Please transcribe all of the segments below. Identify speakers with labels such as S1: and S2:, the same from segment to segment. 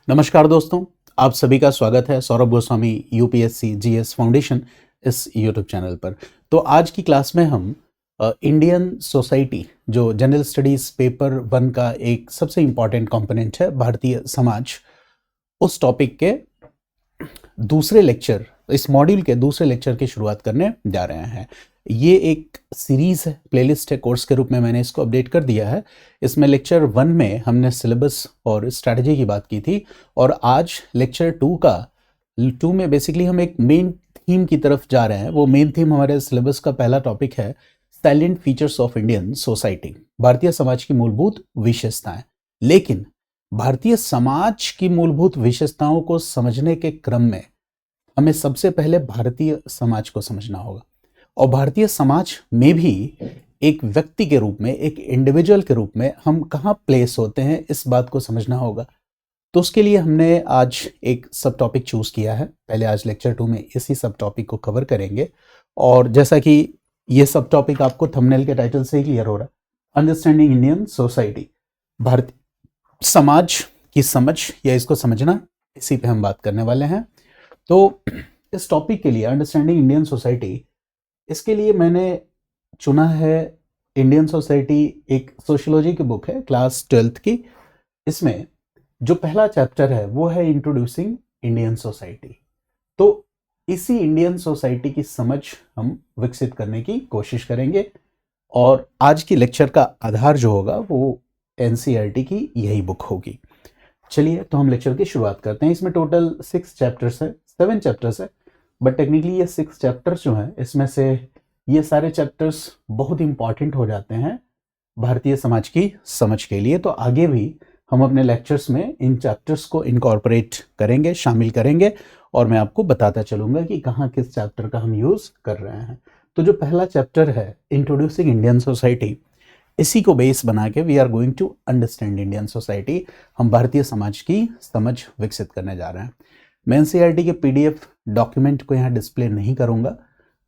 S1: नमस्कार दोस्तों, आप सभी का स्वागत है Saurabh Goswami UPSC GS foundation इस यूट्यूब चैनल पर। तो आज की क्लास में हम इंडियन सोसाइटी जो जनरल स्टडीज पेपर 1 का एक सबसे इम्पॉर्टेंट कंपोनेंट है, भारतीय समाज, उस टॉपिक के दूसरे लेक्चर, इस मॉड्यूल के दूसरे लेक्चर की शुरुआत करने जा रहे हैं। ये एक सीरीज है, प्लेलिस्ट है, कोर्स के रूप में मैंने इसको अपडेट कर दिया है। इसमें लेक्चर 1 में हमने सिलेबस और स्ट्रैटेजी की बात की थी, और आज लेक्चर 2 में बेसिकली हम एक मेन थीम की तरफ जा रहे हैं। वो मेन थीम हमारे सिलेबस का पहला टॉपिक है salient features of Indian society, भारतीय समाज की मूलभूत विशेषताएं। लेकिन भारतीय समाज की मूलभूत विशेषताओं को समझने के क्रम में हमें सबसे पहले भारतीय समाज को समझना होगा, और भारतीय समाज में भी एक व्यक्ति के रूप में, एक इंडिविजुअल के रूप में हम कहाँ प्लेस होते हैं, इस बात को समझना होगा। तो उसके लिए हमने आज एक सब टॉपिक चूज किया है। पहले आज लेक्चर 2 में इसी सब टॉपिक को कवर करेंगे, और जैसा कि ये सब टॉपिक आपको थंबनेल के टाइटल से ही क्लियर हो रहा है, अंडरस्टैंडिंग इंडियन सोसाइटी, भारतीय समाज की समझ या इसको समझना, इसी पे हम बात करने वाले हैं। तो इस टॉपिक के लिए अंडरस्टैंडिंग इंडियन सोसाइटी, इसके लिए मैंने चुना है इंडियन सोसाइटी, एक सोशियोलॉजी की बुक है क्लास 12th की। इसमें जो पहला चैप्टर है वो है इंट्रोड्यूसिंग इंडियन सोसाइटी। तो इसी इंडियन सोसाइटी की समझ हम विकसित करने की कोशिश करेंगे, और आज की लेक्चर का आधार जो होगा वो एनसीईआरटी की यही बुक होगी। चलिए, तो हम लेक्चर की शुरुआत करते हैं। इसमें टोटल 6 चैप्टर्स है, 7 चैप्टर्स है, बट टेक्निकली ये 6 चैप्टर्स जो हैं, इसमें से ये सारे चैप्टर्स बहुत इंपॉर्टेंट हो जाते हैं भारतीय समाज की समझ के लिए। तो आगे भी हम अपने लेक्चर्स में इन चैप्टर्स को इनकॉर्पोरेट करेंगे, शामिल करेंगे, और मैं आपको बताता चलूंगा कि कहाँ किस चैप्टर का हम यूज कर रहे हैं। तो जो पहला चैप्टर है इंट्रोड्यूसिंग इंडियन सोसाइटी, इसी को बेस बना के we are going to understand Indian society. हम भारतीय समाज की समझ विकसित करने जा रहे हैं। मैं एनसीईआरटी के पीडीएफ डॉक्यूमेंट को यहाँ डिस्प्ले नहीं करूँगा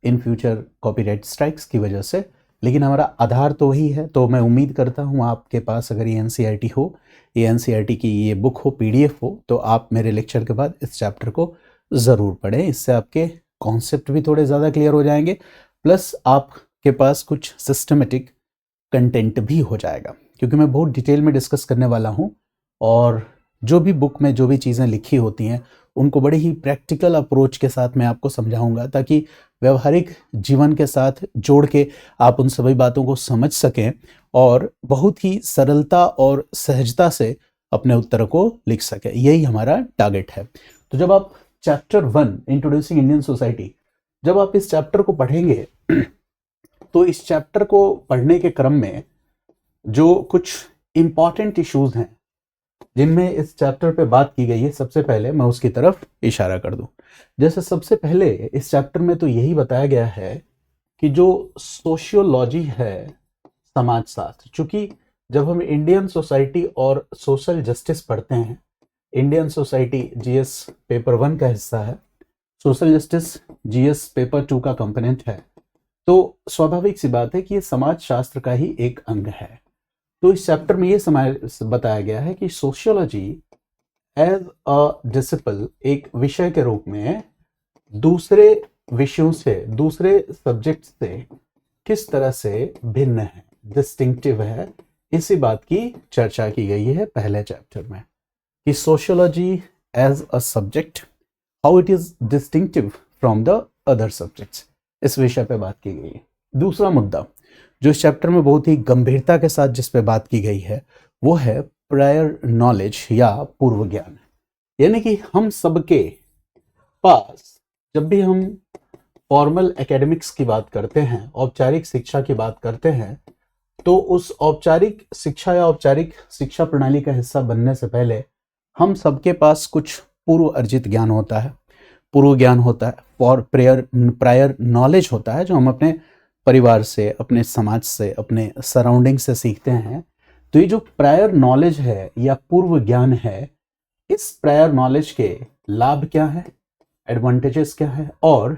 S1: इन फ्यूचर कॉपीराइट स्ट्राइक्स की वजह से, लेकिन हमारा आधार तो वही है। तो मैं उम्मीद करता हूँ आपके पास अगर ये एनसीईआरटी हो, ये एनसीईआरटी की ये बुक हो, पीडीएफ हो, तो आप मेरे लेक्चर के बाद इस चैप्टर को ज़रूर पढ़ें। इससे आपके कॉन्सेप्ट भी थोड़े ज़्यादा क्लियर हो जाएंगे, प्लस आपके पास कुछ सिस्टमेटिक कंटेंट भी हो जाएगा, क्योंकि मैं बहुत डिटेल में डिस्कस करने वाला हूँ। और जो भी बुक में जो भी चीज़ें लिखी होती हैं उनको बड़े ही प्रैक्टिकल अप्रोच के साथ मैं आपको समझाऊंगा, ताकि व्यवहारिक जीवन के साथ जोड़ के आप उन सभी बातों को समझ सकें और बहुत ही सरलता और सहजता से अपने उत्तर को लिख सकें। यही हमारा टारगेट है। तो जब आप चैप्टर 1 इंट्रोड्यूसिंग इंडियन सोसाइटी, जब आप इस चैप्टर को पढ़ेंगे, तो इस चैप्टर को पढ़ने के क्रम में जो कुछ इंपॉर्टेंट इश्यूज हैं जिनमें इस चैप्टर पे बात की गई है, सबसे पहले मैं उसकी तरफ इशारा कर दूं। जैसे सबसे पहले इस चैप्टर में तो यही बताया गया है कि जो सोशियोलॉजी है, समाजशास्त्र, चूंकि जब हम इंडियन सोसाइटी और सोशल जस्टिस पढ़ते हैं, इंडियन सोसाइटी जीएस पेपर 1 का हिस्सा है, सोशल जस्टिस जीएस पेपर 2 का कंपोनेंट है, तो स्वाभाविक सी बात है कि ये समाज शास्त्र का ही एक अंग है। तो इस चैप्टर में ये बताया गया है कि सोशियोलॉजी एज अ डिसिप्लिन, एक विषय के रूप में दूसरे विषयों से, दूसरे सब्जेक्ट से किस तरह से भिन्न है, डिस्टिंक्टिव है। इसी बात की चर्चा की गई है पहले चैप्टर में, कि sociology as a subject, how it is distinctive from the other subjects, इस विषय पे बात की गई है। दूसरा मुद्दा जो इस चैप्टर में बहुत ही गंभीरता के साथ जिस पे बात की गई है, वो है प्रायर नॉलेज या पूर्व ज्ञान। यानी कि हम सबके पास, जब भी हम फॉर्मल एकेडमिक्स की बात करते हैं, औपचारिक शिक्षा की बात करते हैं, तो उस औपचारिक शिक्षा या औपचारिक शिक्षा प्रणाली का हिस्सा बनने से पहले हम सबके पास कुछ पूर्व अर्जित ज्ञान होता है, पूर्व ज्ञान होता है, और प्रायर नॉलेज होता है, जो हम अपने परिवार से, अपने समाज से, अपने सराउंडिंग से सीखते हैं। तो ये जो प्रायर नॉलेज है या पूर्व ज्ञान है, इस प्रायर नॉलेज के लाभ क्या है, एडवांटेजेस क्या है, और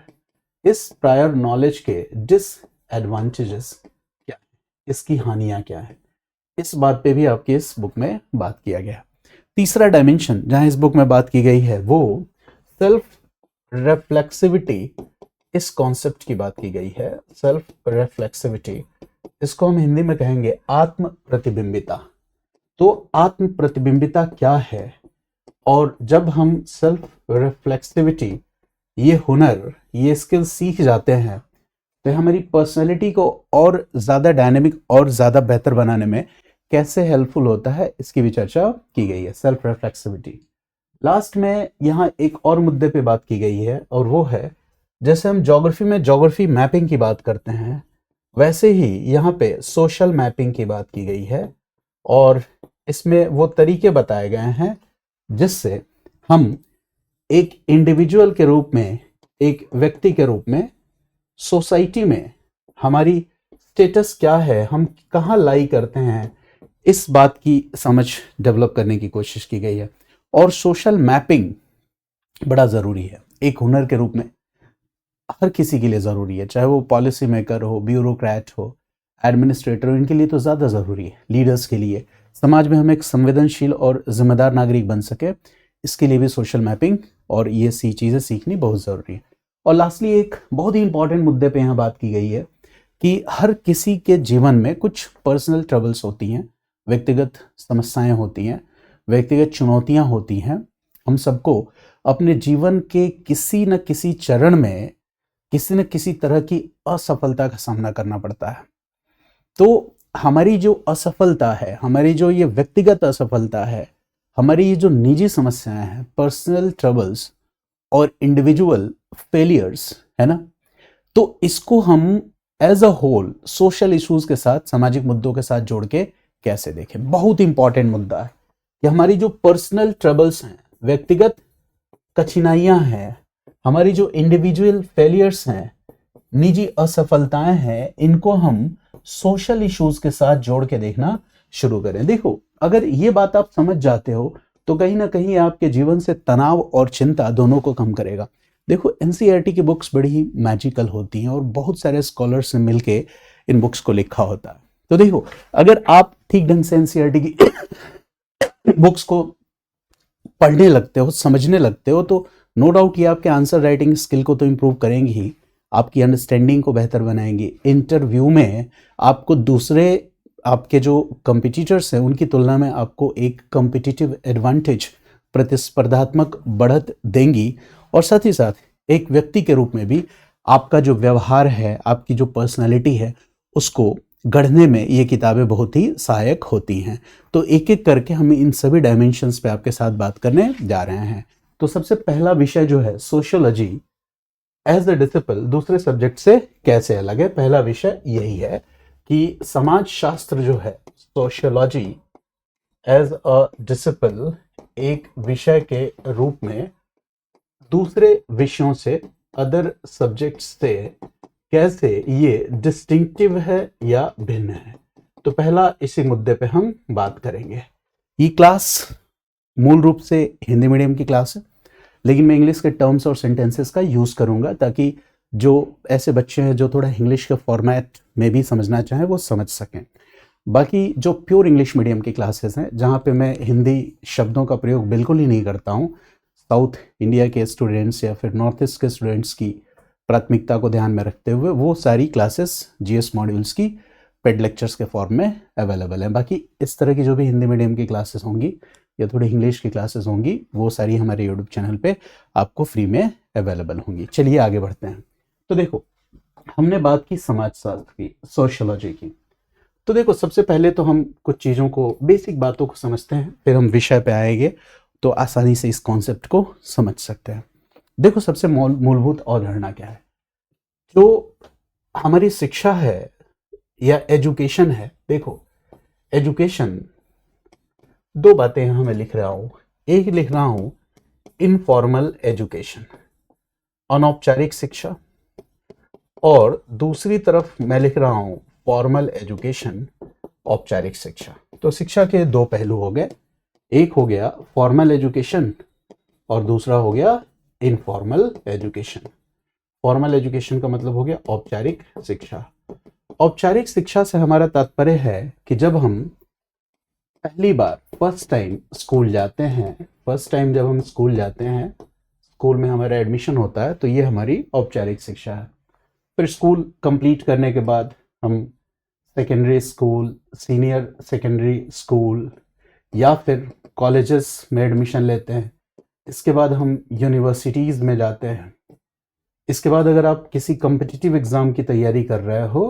S1: इस प्रायर नॉलेज के डिसएडवांटेजेस क्या है, इसकी हानियां क्या है, इस बात पे भी आपकी इस बुक में बात किया गया। तीसरा डायमेंशन जहां इस बुक में बात की गई है वो सेल्फ रिफ्लेक्सिविटी, इस कॉन्सेप्ट की बात की गई है। सेल्फ रिफ्लेक्सिविटी, इसको हम हिंदी में कहेंगे आत्म प्रतिबिंबिता। तो आत्म प्रतिबिंबिता क्या है, और जब हम सेल्फ रिफ्लेक्सिविटी, ये हुनर, ये स्किल सीख जाते हैं तो हमारी पर्सनैलिटी को और ज़्यादा डायनेमिक और ज़्यादा बेहतर बनाने में कैसे हेल्पफुल होता है, इसकी भी चर्चा की गई है, सेल्फ रिफ्लेक्सिविटी। लास्ट में यहाँ एक और मुद्दे पे बात की गई है, और वो है जैसे हम ज्योग्राफी में ज्योग्राफी मैपिंग की बात करते हैं, वैसे ही यहाँ पे सोशल मैपिंग की बात की गई है, और इसमें वो तरीके बताए गए हैं जिससे हम एक इंडिविजुअल के रूप में, एक व्यक्ति के रूप में सोसाइटी में हमारी स्टेटस क्या है, हम कहाँ लाई करते हैं, इस बात की समझ डेवलप करने की कोशिश की गई है। और सोशल मैपिंग बड़ा ज़रूरी है एक हुनर के रूप में, हर किसी के लिए ज़रूरी है, चाहे वो पॉलिसी मेकर हो, ब्यूरोक्रेट हो, एडमिनिस्ट्रेटर हो, इनके लिए तो ज़्यादा ज़रूरी है। लीडर्स के लिए, समाज में हम एक संवेदनशील और जिम्मेदार नागरिक बन सके, इसके लिए भी सोशल मैपिंग और ये चीज़ें सीखनी बहुत ज़रूरी है। और लास्टली एक बहुत ही इंपॉर्टेंट मुद्दे पे यहाँ बात की गई है कि हर किसी के जीवन में कुछ पर्सनल ट्रबल्स होती हैं, व्यक्तिगत समस्याएं होती हैं, व्यक्तिगत चुनौतियां होती हैं। हम सबको अपने जीवन के किसी न किसी चरण में किसी न किसी तरह की असफलता का सामना करना पड़ता है। तो हमारी जो असफलता है, हमारी जो ये व्यक्तिगत असफलता है, हमारी ये जो निजी समस्याएं हैं, पर्सनल ट्रबल्स और इंडिविजुअल फेलियर्स है ना, तो इसको हम as a whole social issues के साथ, सामाजिक मुद्दों के साथ जोड़ के कैसे देखें। बहुत इंपॉर्टेंट मुद्दा है कि हमारी जो पर्सनल ट्रबल्स हैं, व्यक्तिगत कठिनाइयां हैं, हमारी जो इंडिविजुअल फेलियर्स हैं, निजी असफलताएं हैं, इनको हम सोशल इश्यूज के साथ जोड़ के देखना शुरू करें। देखो, अगर ये बात आप समझ जाते हो तो कहीं ना कहीं आपके जीवन से तनाव और चिंता दोनों को कम करेगा। देखो, एनसीईआरटी की बुक्स बड़ी ही मैजिकल होती हैं और बहुत सारे स्कॉलर्स ने मिलके इन बुक्स को लिखा होता है। तो देखो, अगर आप ठीक ढंग से एनसीईआरटी की बुक्स को पढ़ने लगते हो, समझने लगते हो, तो नो डाउट ये आपके आंसर राइटिंग स्किल को तो इम्प्रूव करेंगे ही, आपकी अंडरस्टैंडिंग को बेहतर बनाएंगी। इंटरव्यू में आपको दूसरे आपके जो कंपिटिटर्स हैं उनकी तुलना में आपको एक कॉम्पिटिटिव एडवांटेज, प्रतिस्पर्धात्मक बढ़त देंगी। और साथ ही साथ एक व्यक्ति के रूप में भी आपका जो व्यवहार है, आपकी जो पर्सनालिटी है, उसको गढ़ने में ये किताबें बहुत ही सहायक होती हैं। तो एक एक करके हम इन सभी डायमेंशंस पे आपके साथ बात करने जा रहे हैं। तो सबसे पहला विषय जो है सोशियोलॉजी एज द डिसिप्लिन दूसरे सब्जेक्ट से कैसे अलग है, पहला विषय यही है कि समाज शास्त्र जो है, सोशियोलॉजी एज अ डिसिप्लिन, एक विषय के रूप में दूसरे विषयों से, अदर सब्जेक्ट्स से कैसे ये डिस्टिंक्टिव है या भिन्न है। तो पहला इसी मुद्दे पे हम बात करेंगे। ये क्लास मूल रूप से हिंदी मीडियम की क्लास है, लेकिन मैं इंग्लिश के टर्म्स और सेंटेंसेस का यूज़ करूंगा ताकि जो ऐसे बच्चे हैं जो थोड़ा इंग्लिश के फॉर्मेट में भी समझना चाहें वो समझ सकें। बाकी जो प्योर इंग्लिश मीडियम की क्लासेस हैं जहाँ पे मैं हिंदी शब्दों का प्रयोग बिल्कुल ही नहीं करता हूँ, साउथ इंडिया के स्टूडेंट्स या फिर नॉर्थ ईस्ट के स्टूडेंट्स की प्राथमिकता को ध्यान में रखते हुए वो सारी क्लासेस जीएस मॉड्यूल्स की पेड लेक्चर्स के फॉर्म में अवेलेबल हैं। बाकी इस तरह की जो भी हिंदी मीडियम की क्लासेस होंगी या थोड़ी इंग्लिश की क्लासेस होंगी, वो सारी हमारे यूट्यूब चैनल पे आपको फ्री में अवेलेबल होंगी। चलिए आगे बढ़ते हैं। तो देखो, हमने बात की समाजशास्त्र की, सोशियोलॉजी की। तो देखो, सबसे पहले तो हम कुछ चीज़ों को, बेसिक बातों को समझते हैं, फिर हम विषय पे आएंगे तो आसानी से इस कॉन्सेप्ट को समझ सकते हैं। देखो, सबसे मूलभूत अवधारणा क्या है? जो हमारी शिक्षा है या एजुकेशन है, देखो एजुकेशन, दो बातें यहां मैं लिख रहा हूं। एक लिख रहा हूं इनफॉर्मल एजुकेशन, अनौपचारिक शिक्षा, और दूसरी तरफ मैं लिख रहा हूं फॉर्मल एजुकेशन, औपचारिक शिक्षा। तो शिक्षा के दो पहलू हो गए, एक हो गया फॉर्मल एजुकेशन और दूसरा हो गया इनफॉर्मल एजुकेशन। फॉर्मल एजुकेशन का मतलब हो गया औपचारिक शिक्षा। औपचारिक शिक्षा से हमारा तात्पर्य है कि जब हम पहली बार फर्स्ट टाइम स्कूल जाते हैं, फर्स्ट टाइम जब हम स्कूल जाते हैं, स्कूल में हमारा एडमिशन होता है, तो ये हमारी औपचारिक शिक्षा है। फिर स्कूल कंप्लीट करने के बाद हम secondary school, senior secondary school या फिर कॉलेजेस में एडमिशन लेते हैं। इसके बाद हम यूनिवर्सिटीज़ में जाते हैं। इसके बाद अगर आप किसी कॉम्पिटिटिव एग्ज़ाम की तैयारी कर रहे हो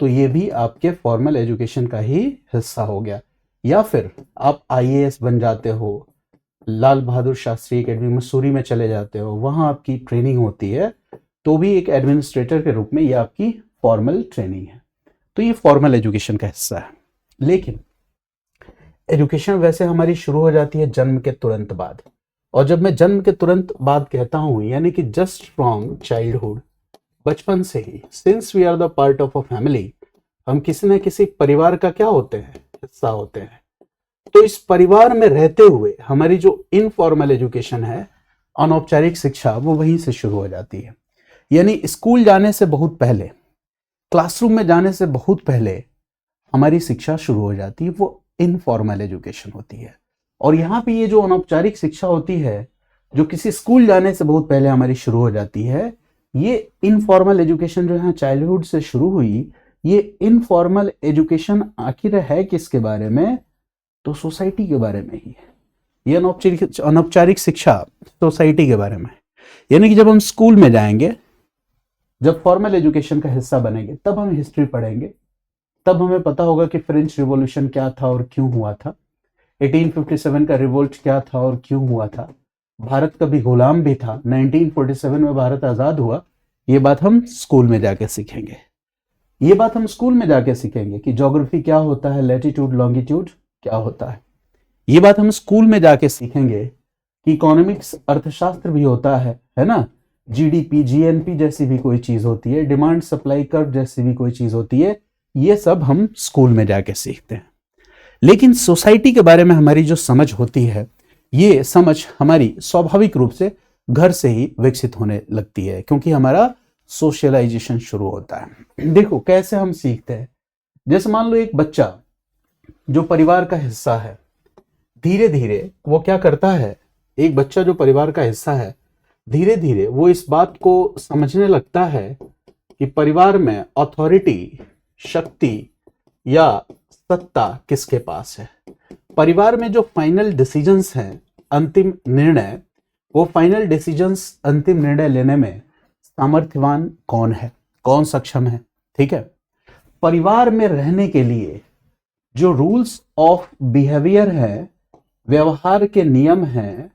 S1: तो ये भी आपके फॉर्मल एजुकेशन का ही हिस्सा हो गया। या फिर आप आईएएस बन जाते हो, लाल बहादुर शास्त्री एकेडमी मसूरी में चले जाते हो, वहाँ आपकी ट्रेनिंग होती है, तो भी एक एडमिनिस्ट्रेटर के रूप में ये आपकी फॉर्मल ट्रेनिंग है। तो ये फॉर्मल एजुकेशन का हिस्सा है। लेकिन एजुकेशन वैसे हमारी शुरू हो जाती है जन्म के तुरंत बाद। और जब मैं जन्म के तुरंत बाद कहता हूँ, यानी कि जस्ट फ्रॉम चाइल्डहुड, बचपन से ही, since we are the part of a family, हम किसी न किसी परिवार का क्या होते हैं, हिस्सा होते हैं। तो इस परिवार में रहते हुए हमारी जो इनफॉर्मल एजुकेशन है, अनौपचारिक शिक्षा, वो वहीं से शुरू हो जाती है। यानी स्कूल जाने से बहुत पहले, क्लासरूम में जाने से बहुत पहले हमारी शिक्षा शुरू हो जाती है, वो इनफॉर्मल एजुकेशन होती है। और यहाँ पे ये जो अनौपचारिक शिक्षा होती है, जो किसी स्कूल जाने से बहुत पहले हमारी शुरू हो जाती है, ये इनफॉर्मल एजुकेशन जो है चाइल्डहुड से शुरू हुई, ये इनफॉर्मल एजुकेशन आखिर है किसके बारे में, तो सोसाइटी के बारे में ही है। ये अनौपचारिक शिक्षा सोसाइटी के बारे में। यानी कि जब हम स्कूल में जाएंगे, जब फॉर्मल एजुकेशन का हिस्सा बनेंगे, तब हम हिस्ट्री पढ़ेंगे, तब हमें पता होगा कि फ्रेंच रिवॉल्यूशन क्या था और क्यों हुआ था, 1857 का रिवोल्ट क्या था और क्यों हुआ था, भारत कभी गुलाम भी था, 1947 में भारत आज़ाद हुआ। ये बात हम स्कूल में जाके सीखेंगे। ये बात हम स्कूल में जाके सीखेंगे कि ज्योग्राफी क्या होता है, लैटिट्यूड लॉन्गिट्यूड क्या होता है। ये बात हम स्कूल में जाके सीखेंगे कि इकोनॉमिक्स, अर्थशास्त्र भी होता है ना, जीडीपी, जीएनपी जैसी भी कोई चीज होती है, डिमांड सप्लाई कर्व जैसी भी कोई चीज होती है, ये सब हम स्कूल में जाके सीखते हैं। लेकिन सोसाइटी के बारे में हमारी जो समझ होती है, ये समझ हमारी स्वाभाविक रूप से घर से ही विकसित होने लगती है, क्योंकि हमारा सोशलाइजेशन शुरू होता है। देखो कैसे हम सीखते हैं। जैसे मान लो एक बच्चा जो परिवार का हिस्सा है, धीरे धीरे वो क्या करता है, एक बच्चा जो परिवार का हिस्सा है, धीरे धीरे वो इस बात को समझने लगता है कि परिवार में अथॉरिटी, शक्ति या सत्ता किसके पास है। परिवार में जो फाइनल डिसीजंस हैं, अंतिम निर्णय, वो फाइनल डिसीजंस, अंतिम निर्णय लेने में सामर्थ्यवान कौन है, कौन सक्षम है। ठीक है, परिवार में रहने के लिए जो रूल्स ऑफ बिहेवियर है, व्यवहार के नियम हैं,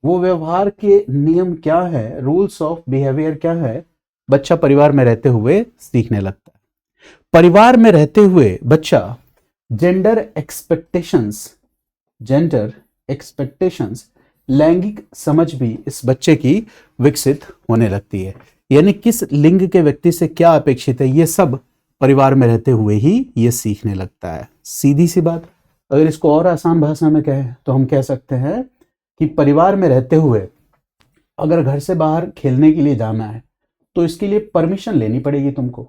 S1: वो व्यवहार के नियम क्या है, रूल्स ऑफ बिहेवियर क्या है, बच्चा परिवार में रहते हुए सीखने लगता है। परिवार में रहते हुए बच्चा जेंडर एक्सपेक्टेशंस, लैंगिक समझ भी इस बच्चे की विकसित होने लगती है। यानी किस लिंग के व्यक्ति से क्या अपेक्षित है, ये सब परिवार में रहते हुए ही ये सीखने लगता है। सीधी सी बात, अगर इसको और आसान भाषा में कहें तो हम कह सकते हैं कि परिवार में रहते हुए अगर घर से बाहर खेलने के लिए जाना है तो इसके लिए परमिशन लेनी पड़ेगी तुमको।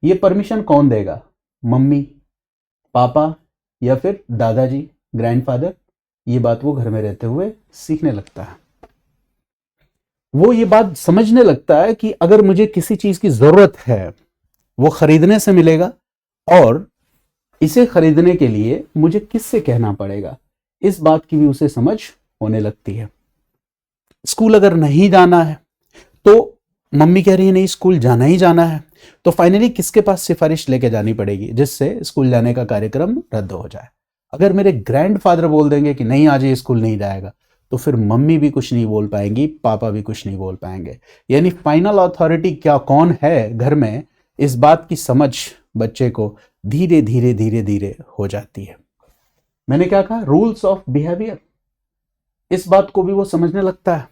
S1: ये परमिशन कौन देगा, मम्मी, पापा या फिर दादाजी, ग्रैंडफादर। ये बात वो घर में रहते हुए सीखने लगता है। वो ये बात समझने लगता है कि अगर मुझे किसी चीज की जरूरत है, वो खरीदने से मिलेगा, और इसे खरीदने के लिए मुझे किससे कहना पड़ेगा, इस बात की भी उसे समझ होने लगती है। स्कूल अगर नहीं जाना है तो मम्मी कह रही है नहीं स्कूल जाना ही जाना है, तो फाइनली किसके पास सिफारिश लेके जानी पड़ेगी जिससे स्कूल जाने का कार्यक्रम रद्द हो जाए। अगर मेरे ग्रैंडफादर बोल देंगे कि नहीं आज ये स्कूल नहीं जाएगा, तो फिर मम्मी भी कुछ नहीं बोल पाएंगी, पापा भी कुछ नहीं बोल पाएंगे। यानी फाइनल अथॉरिटी क्या कौन है घर में, इस बात की समझ बच्चे को धीरे धीरे धीरे धीरे हो जाती है। मैंने क्या कहा, रूल्स ऑफ बिहेवियर, इस बात को भी वो समझने लगता है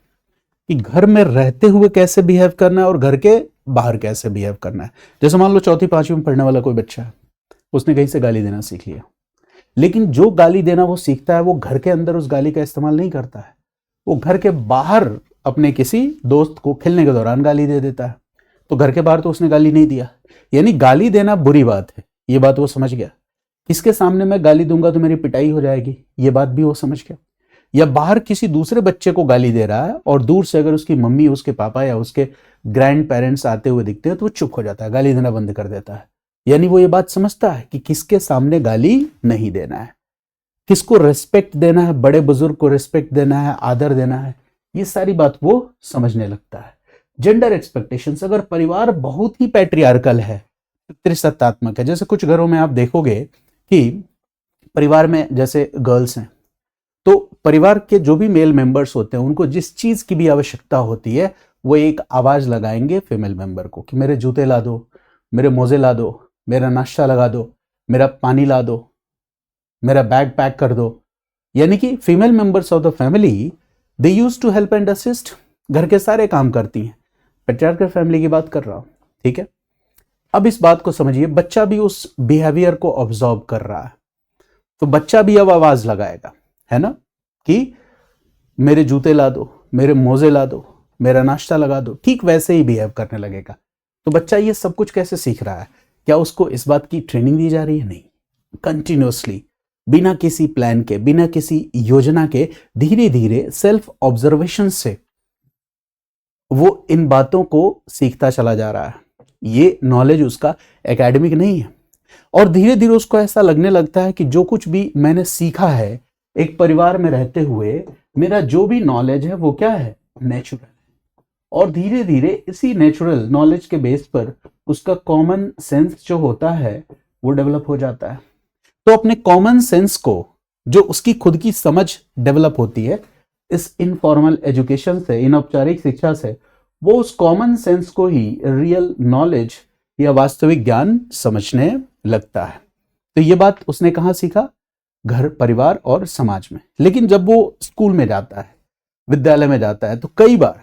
S1: कि घर में रहते हुए कैसे बिहेव करना है और घर के बाहर कैसे बिहेव करना है। जैसे मान लो चौथी पांचवी में पढ़ने वाला कोई बच्चा है, उसने कहीं से गाली देना सीख लिया, लेकिन जो गाली देना वो सीखता है, वो घर के अंदर उस गाली का इस्तेमाल नहीं करता है, वो घर के बाहर अपने किसी दोस्त को खेलने के दौरान गाली दे देता है। तो घर के बाहर तो उसने गाली नहीं दिया, यानी गाली देना बुरी बात है, ये बात वो समझ गया। किसके सामने मैं गाली दूंगा तो मेरी पिटाई हो जाएगी, ये बात भी वो समझ गया। या बाहर किसी दूसरे बच्चे को गाली दे रहा है और दूर से अगर उसकी मम्मी, उसके पापा या उसके ग्रैंड पेरेंट्स आते हुए दिखते हैं तो वो चुप हो जाता है, गाली देना बंद कर देता है। यानी वो ये बात समझता है कि किसके सामने गाली नहीं देना है, किसको रेस्पेक्ट देना है, बड़े बुजुर्ग को रेस्पेक्ट देना है, आदर देना है, ये सारी बात वो समझने लगता है। जेंडर एक्सपेक्टेशंस, अगर परिवार बहुत ही पैट्रियार्कल है, पितृसत्तात्मक है, जैसे कुछ घरों में आप देखोगे कि परिवार में जैसे गर्ल्स हैं तो परिवार के जो भी मेल मेंबर्स होते हैं उनको जिस चीज की भी आवश्यकता होती है वो एक आवाज लगाएंगे फीमेल मेंबर को कि मेरे जूते ला दो, मेरे मोजे ला दो, मेरा नाश्ता लगा दो, मेरा पानी ला दो, मेरा बैग पैक कर दो। यानी कि female members of the family they use to help and assist, घर के सारे काम करती हैं। पैट्रियार्कल फैमिली की बात कर रहा हूं, ठीक है। अब इस बात को समझिए, बच्चा भी उस बिहेवियर को ऑब्जर्व कर रहा है, तो बच्चा भी अब आवाज लगाएगा, है ना, कि मेरे जूते ला दो, मेरे मोजे ला दो, मेरा नाश्ता लगा दो, ठीक वैसे ही बिहेव करने लगेगा। तो बच्चा ये सब कुछ कैसे सीख रहा है? क्या उसको इस बात की ट्रेनिंग दी जा रही है? नहीं, कंटिन्यूअसली, बिना किसी प्लान के, बिना किसी योजना के, धीरे धीरे सेल्फ ऑब्जर्वेशन से वो इन बातों को सीखता चला जा रहा है। ये नॉलेज उसका एकेडमिक नहीं है, और धीरे धीरे उसको ऐसा लगने लगता है कि जो कुछ भी मैंने सीखा है एक परिवार में रहते हुए, मेरा जो भी नॉलेज है वो क्या है? नेचुरल है। और धीरे धीरे इसी नेचुरल नॉलेज के बेस पर उसका कॉमन सेंस जो होता है वो डेवलप हो जाता है। तो अपने कॉमन सेंस को, जो उसकी खुद की समझ डेवलप होती है इस इनफॉर्मल एजुकेशन से, इनौपचारिक शिक्षा से, वो उस कॉमन सेंस को ही रियल नॉलेज या वास्तविक ज्ञान समझने लगता है। तो ये बात उसने कहाँ सीखा? घर, परिवार और समाज में। लेकिन जब वो स्कूल में जाता है, विद्यालय में जाता है, तो कई बार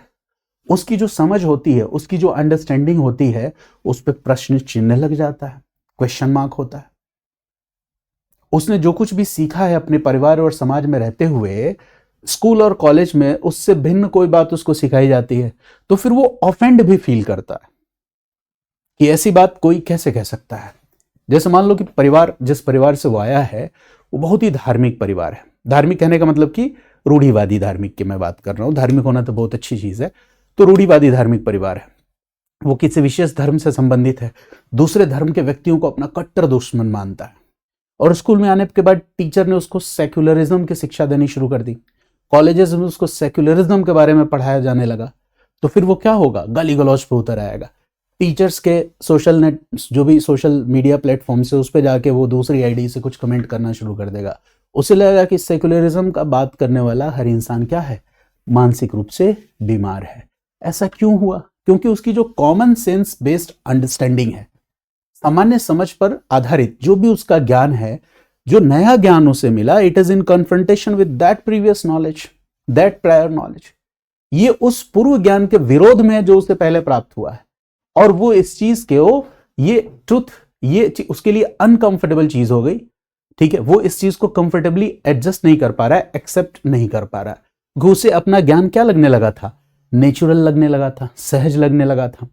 S1: उसकी जो समझ होती है, उसकी जो अंडरस्टैंडिंग होती है, उस पर प्रश्न चिन्ह लग जाता है, क्वेश्चन मार्क होता है। उसने जो कुछ भी सीखा है अपने परिवार और समाज में रहते हुए, स्कूल और कॉलेज में उससे भिन्न कोई बात उसको सिखाई जाती है तो फिर वो ऑफेंड भी फील करता है कि ऐसी बात कोई कैसे कह सकता है। जैसे मान लो कि परिवार, जिस परिवार से वो आया है वो बहुत ही धार्मिक परिवार है। धार्मिक कहने का मतलब कि रूढ़िवादी धार्मिक की मैं बात कर रहा हूं। धार्मिक होना तो बहुत अच्छी चीज है। तो रूढ़िवादी धार्मिक परिवार है, वो किसी विशेष धर्म से संबंधित है, दूसरे धर्म के व्यक्तियों को अपना कट्टर दुश्मन मानता है। और स्कूल में आने के बाद टीचर ने उसको सेक्युलरिज्म की शिक्षा देनी शुरू कर दी, कॉलेजेस में उसको सेक्युलरिज्म के बारे में पढ़ाया जाने लगा। तो फिर वो क्या होगा? गाली गलौज पे उतर आएगा। टीचर्स के सोशल नेट, जो भी सोशल मीडिया प्लेटफॉर्म से, उस पर जाके वो दूसरी आईडी से कुछ कमेंट करना शुरू कर देगा। उसे लगेगा कि सेक्युलरिज्म का बात करने वाला हर इंसान क्या है? मानसिक रूप से बीमार है। ऐसा क्यों हुआ? क्योंकि उसकी जो कॉमन सेंस बेस्ड अंडरस्टैंडिंग है, सामान्य समझ पर आधारित जो भी उसका ज्ञान है, जो नया ज्ञान उसे मिला, it is in confrontation with that previous knowledge, that prior knowledge. ये उस पूर्व ज्ञान के विरोध में जो उसे पहले प्राप्त हुआ है, और वो इस चीज के ये ट्रुथ, ये उसके लिए अनकंफर्टेबल चीज हो गई। ठीक है, वो इस चीज को कंफर्टेबली एडजस्ट नहीं कर पा रहा है, एक्सेप्ट नहीं कर पा रहा है। उसे अपना ज्ञान क्या लगने लगा था? नेचुरल लगने लगा था, सहज लगने लगा था।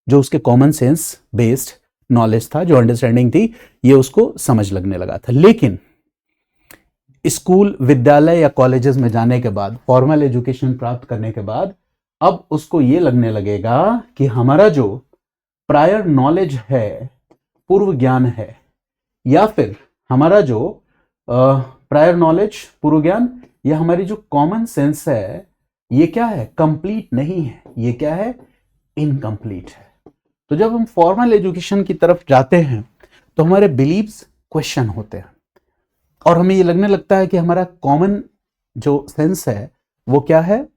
S1: जो उसके कॉमन सेंस बेस्ड नॉलेज था, जो अंडरस्टैंडिंग थी, ये उसको समझ लगने लगा था। लेकिन स्कूल, विद्यालय या कॉलेजेस में जाने के बाद, फॉर्मल एजुकेशन प्राप्त करने के बाद, अब उसको ये लगने लगेगा कि हमारा जो प्रायर नॉलेज है, पूर्व ज्ञान है, या फिर हमारा जो प्रायर नॉलेज, पूर्व ज्ञान, या हमारी जो कॉमन सेंस है, ये क्या है? कंप्लीट नहीं है। ये क्या है? इनकम्प्लीट है। तो जब हम फॉर्मल एजुकेशन की तरफ जाते हैं तो हमारे बिलीव्स क्वेश्चन होते हैं, और हमें ये लगने लगता है कि हमारा कॉमन जो सेंस है वो क्या है?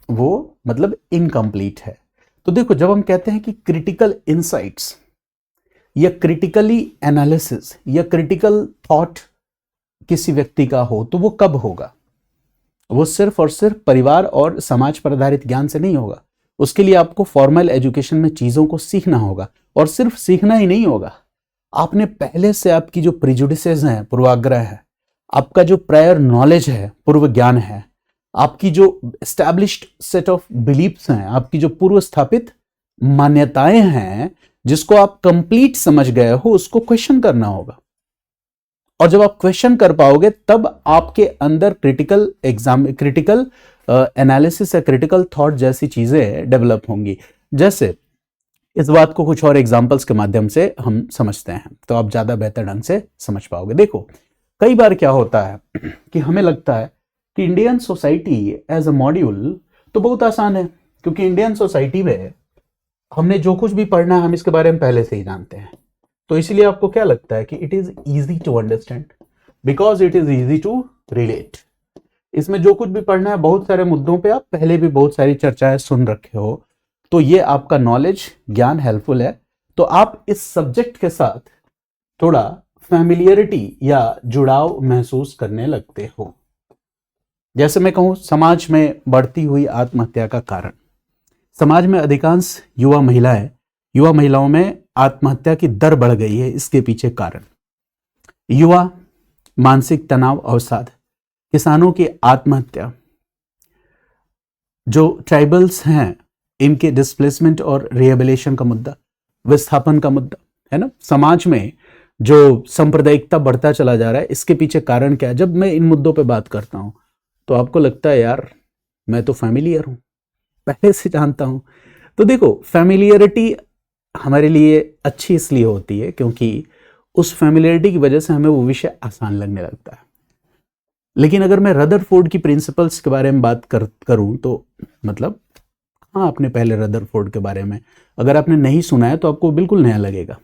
S1: वो मतलब इनकम्प्लीट है। तो देखो, जब हम कहते हैं कि क्रिटिकल इंसाइट्स या क्रिटिकली एनालिसिस या क्रिटिकल थॉट किसी व्यक्ति का हो, तो वो कब होगा? वो सिर्फ और सिर्फ परिवार और समाज पर आधारित ज्ञान से नहीं होगा। उसके लिए आपको फॉर्मल एजुकेशन में चीजों को सीखना होगा, और सिर्फ सीखना ही नहीं होगा, आपने पहले से आपकी जो प्रिजुडिसेस हैं, पूर्वाग्रह है, आपका जो प्रायर नॉलेज है, पूर्व ज्ञान है, आपकी जो एस्टैब्लिश्ड सेट ऑफ बिलीफ्स हैं, आपकी जो पूर्व स्थापित मान्यताएं हैं, जिसको आप कंप्लीट समझ गए हो, उसको क्वेश्चन करना होगा। और जब आप क्वेश्चन कर पाओगे तब आपके अंदर क्रिटिकल एनालिसिस या क्रिटिकल थॉट जैसी चीजें डेवलप होंगी। जैसे इस बात को कुछ और एग्जांपल्स के माध्यम से हम समझते हैं तो आप ज्यादा बेहतर ढंग से समझ पाओगे। देखो, कई बार क्या होता है कि हमें लगता है कि Indian society as a module तो बहुत आसान है, क्योंकि इंडियन सोसाइटी में हमने जो कुछ भी पढ़ना है हम इसके बारे में पहले से ही जानते हैं। तो इसलिए आपको क्या लगता है कि it is easy to understand because it is easy to relate. इसमें जो कुछ भी पढ़ना है, बहुत सारे मुद्दों पे आप पहले भी बहुत सारी चर्चाएं सुन रखे हो, तो ये आपका नॉलेज ज्ञान हेल्पफुल है। तो आप इस सब्जेक्ट के साथ थोड़ा फैमिलियरिटी या जुड़ाव महसूस करने लगते हो। जैसे मैं कहूं, समाज में बढ़ती हुई आत्महत्या का कारण, समाज में अधिकांश युवा महिलाओं में आत्महत्या की दर बढ़ गई है। इसके पीछे कारण युवा, मानसिक तनाव, अवसाद, किसानों की आत्महत्या, जो ट्राइबल्स हैं इनके डिस्प्लेसमेंट और रिहेबिलिटेशन का मुद्दा, विस्थापन का मुद्दा, है ना। समाज में जो सांप्रदायिकता बढ़ता चला जा रहा है, इसके पीछे कारण क्या है? जब मैं इन मुद्दों पे बात करता हूं तो आपको लगता है यार मैं तो फैमिलियर हूं, पहले से जानता हूं। तो देखो, फैमिलियरिटी हमारे लिए अच्छी इसलिए होती है क्योंकि उस फैमिलियरिटी की वजह से हमें वो विषय आसान लगने लगता है। लेकिन अगर मैं रदरफोर्ड की प्रिंसिपल्स के बारे में बात करूं तो मतलब, हाँ, आपने पहले रदरफोर्ड के बारे में अगर आपने नहीं सुना है तो आपको बिल्कुल नया लगेगा।